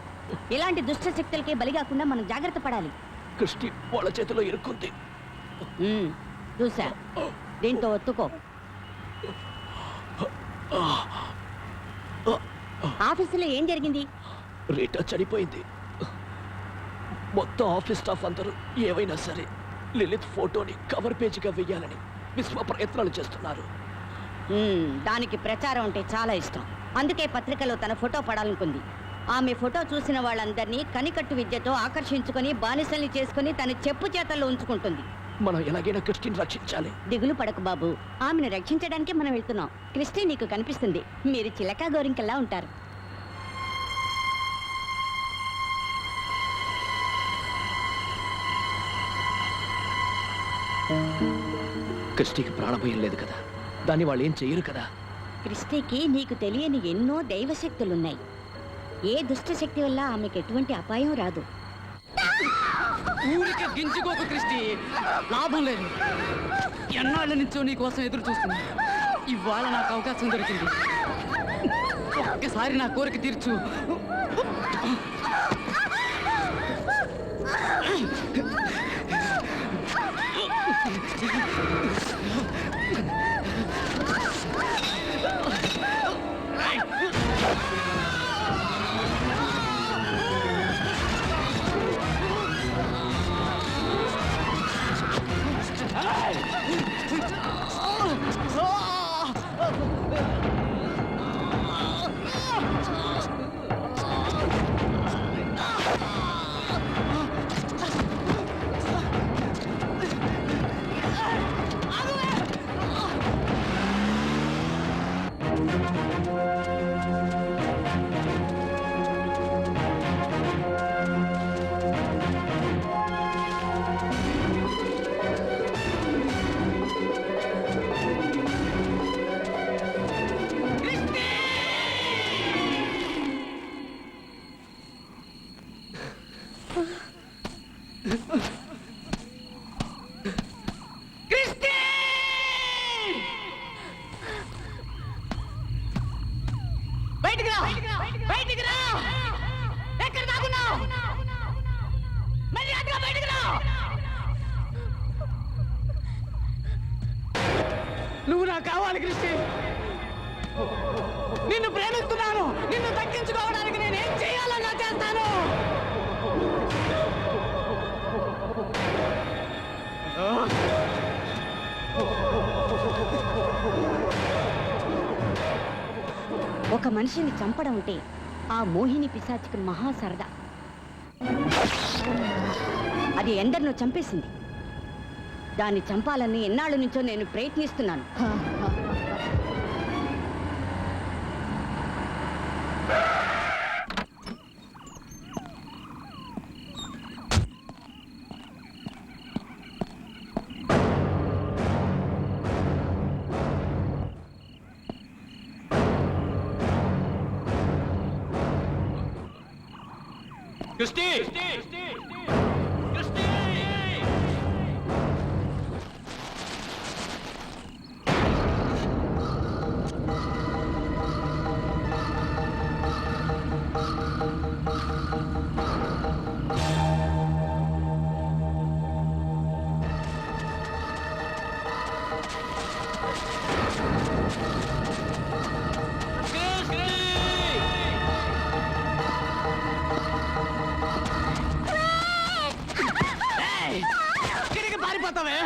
ఇలాంటి దుష్ట శక్తులకే బలి కాకుండా మనం జాగ్రత్త పడాలి. కృష్టి వాళ్ళ చేతిలో ఇరుక్కుంది. చూసా, దీంతో ఒత్తుకో. ఆ, ఆఫీసులో ఏం జరిగింది? రీటా చనిపోయింది. మొత్తం ఆఫీస్ స్టాఫ్ అందరూ ఏవైనా సరే లలిత్ ఫోటోని కవర్ పేజీగా వెయ్యాలని విశ్వ ప్రయత్నాలు చేస్తున్నారు. దానికి ప్రచారం అంటే చాలా ఇష్టం. అందుకే పత్రికలో తన ఫోటో పడాలనుకుంది. ఆమె ఫోటో చూసిన వాళ్ళందరినీ కనికట్టు విద్యతో ఆకర్షించుకొని బానిసల్ని చేసుకుని తన చెప్పు చేతల్లో ఉంచుకుంటుంది. మనం ఎలాగైనా క్రిస్టిన్ రక్షించాలి. దిగులు పడకు బాబు, ఆమెను రక్షించడానికి మనం వెళ్తున్నాం. క్రిస్టి నీకు కనిపిస్తుంది. మీరు చిలకా గోరింకల్లా ఉంటారు. క్రిస్టికి ప్రాణభయం లేదు కదా, దాన్ని వాళ్ళు ఏం చెయ్యరు కదా. క్రిస్టికి నీకు తెలియని ఎన్నో దైవశక్తులున్నాయి. ఏ దుష్ట శక్తి వల్ల ఆమెకు ఎటువంటి అపాయం రాదు. ఊరికే గింజుకోకు క్రిస్టి, లాభం లేదు. ఎన్నాళ్ళ నుంచో నీ కోసం ఎదురు చూస్తున్నా. ఇవాళ నాకు అవకాశం దొరికింది. ఒక్కసారి నా కోరిక తీర్చు. నువ్వు నాకు కావాలి క్రిస్టి. నిన్ను ప్రేమిస్తున్నాను. నిన్ను దక్కించుకోవడానికి నేనేం చేయాలన్నా చేస్తాను. ఒక మనిషిని చంపడం అంటే ఆ మోహిని పిశాచికి మహా సరదా. అది ఎందరినో చంపేసింది. దాన్ని చంపాలని ఎన్నాళ్ళ నుంచో నేను ప్రయత్నిస్తున్నాను. క్రిస్టి! క్రిస్టి! పారిపోతావే?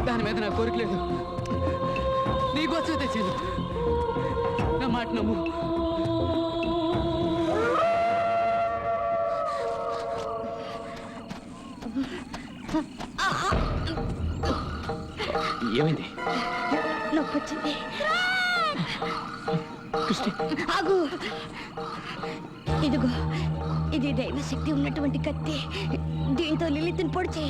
దాని మీద నా కోరిక లేదు. నీకోసమే తెచ్చాను. నా మాట నమ్ము. ఏమైంది? నొప్పొచ్చింది. క్రిస్టి! ఆగు. ఇదిగో, ఇది దైవశక్తి ఉన్నటువంటి కత్తి. దీంతో లిలిత్ని పొడిచే.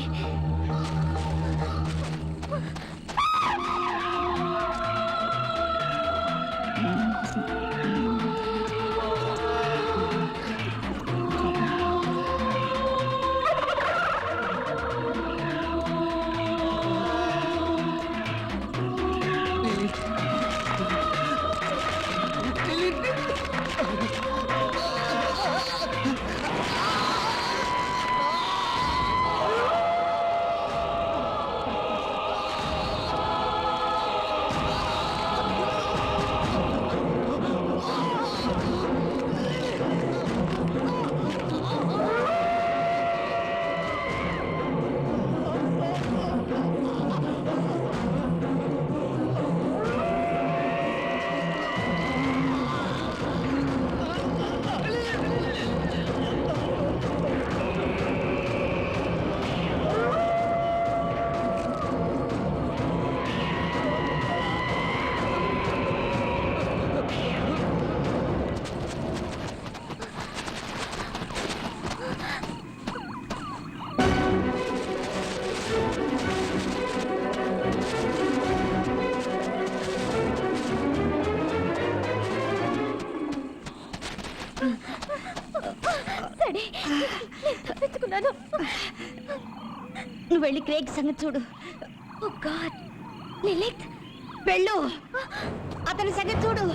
సరే నేను తప్పించుకున్నాను. నువ్వు వెళ్ళి క్రేగ్ సంగతి చూడు. ఓ గాడ్, లిలిత్ వెళ్ళు, అతని సంగతి చూడు.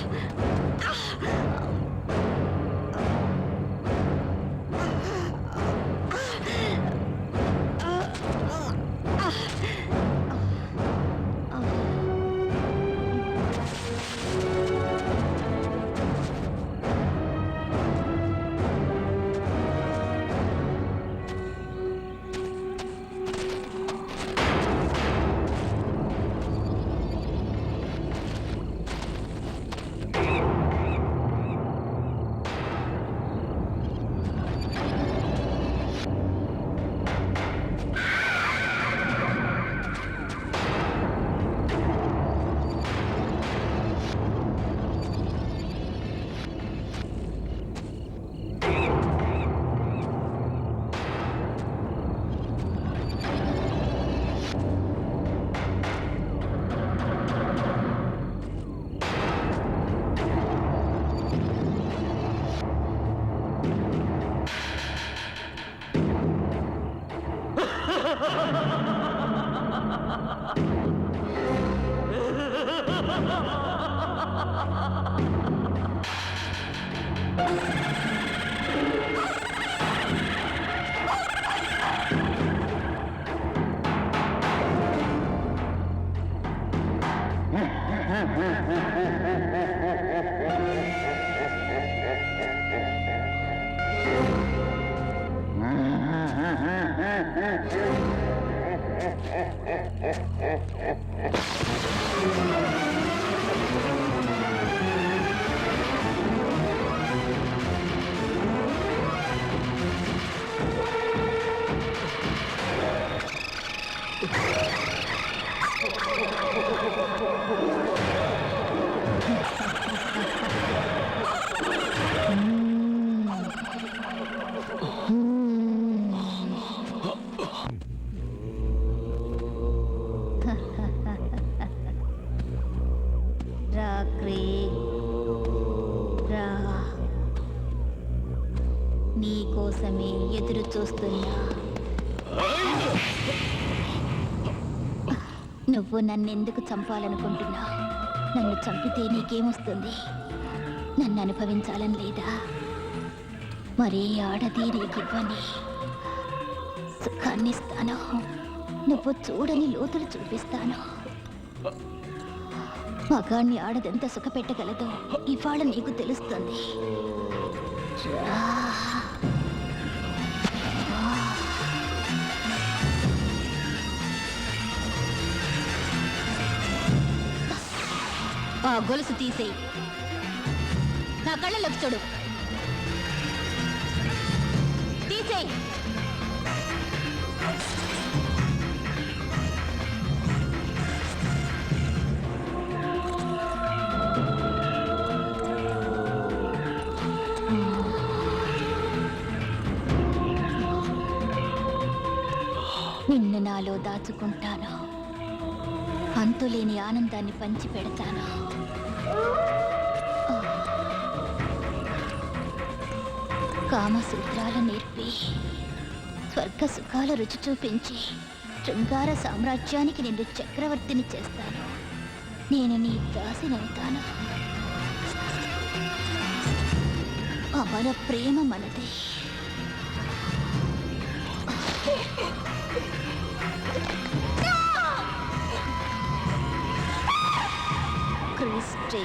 రా క్రేగ్, రా. నీ కోసమే ఎదురు చూస్తున్నా. నువ్వు నన్నెందుకు చంపాలనుకుంటున్నా? నన్ను చంపితే నీకేమొస్తుంది? నన్ను అనుభవించాలని లేదా? మరే ఆడది నీకివ్వని సుఖాన్ని ఇస్తాను. నువ్వు చూడని లోతులు చూపిస్తాను. మగాణ్ణి ఆడదెంత సుఖపెట్టగలదో ఇవాళ నీకు తెలుస్తుంది. రా. ఆ గొలుసు తీసేయి. నా కళ్ళలోకి చూడు. తీసేయి. నిన్ను నాలో దాచుకుంటాను. అంతులేని ఆనందాన్ని పంచి పెడతాను. కామసూత్రాలు నేర్పి స్వర్గ సుఖాల రుచి చూపించి శృంగార సామ్రాజ్యానికి నిన్ను చక్రవర్తిని చేస్తాను. నేను నీ దాసినవుతాను. అమర ప్రేమ మనదే. క్రిస్టీ,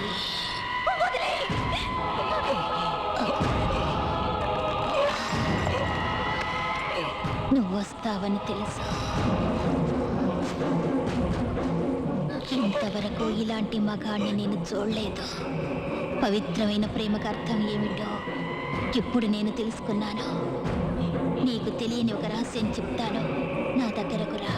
నువ్వు వస్తావని తెలుసు. ఇంతవరకు ఇలాంటి మగాణ్ణి నేను చూడలేదు. పవిత్రమైన ప్రేమకు అర్థం ఏమిటో ఇప్పుడు నేను తెలుసుకున్నాను. నీకు తెలియని ఒక రహస్యం చెప్తాను. నా దగ్గరకు రా.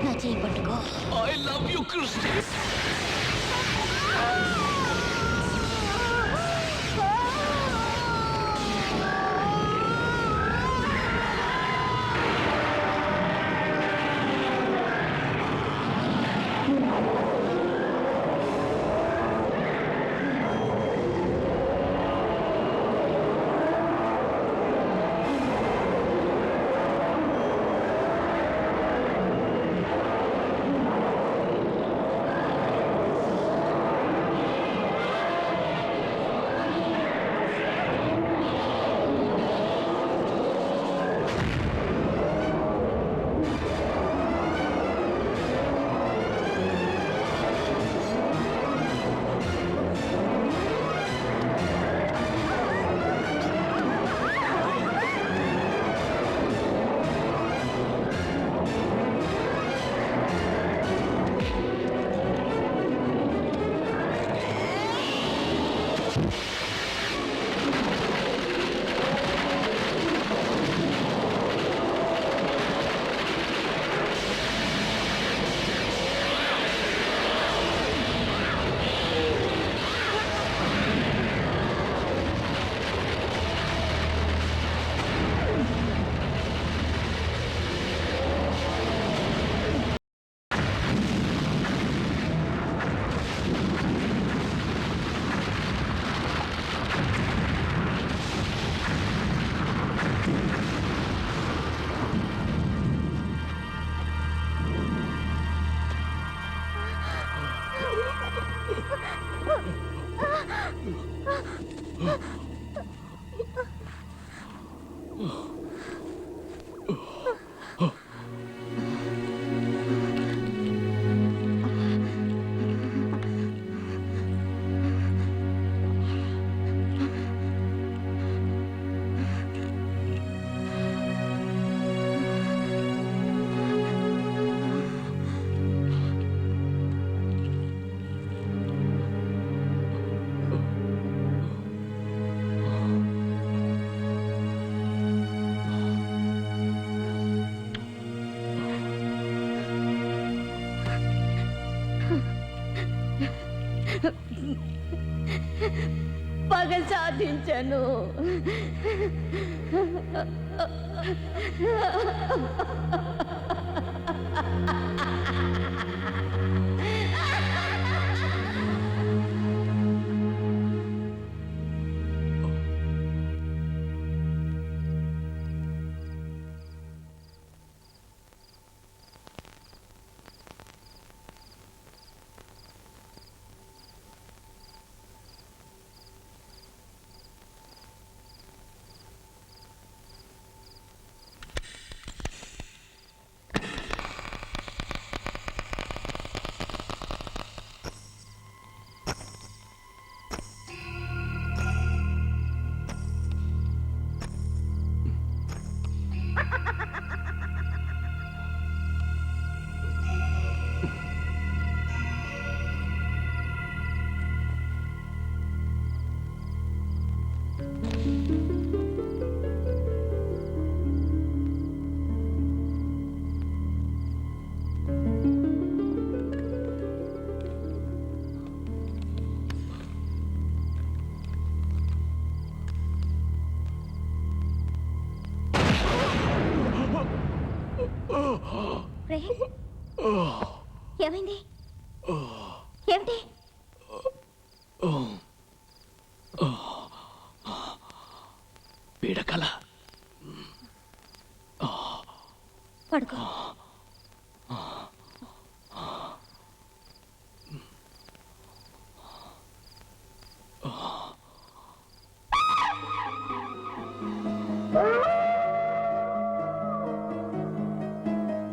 నా చేయి పట్టుకో. I love you, Christy. పగ సాధించను. ఏమైంది? ఏమిటి? పీడకల. పడుకో.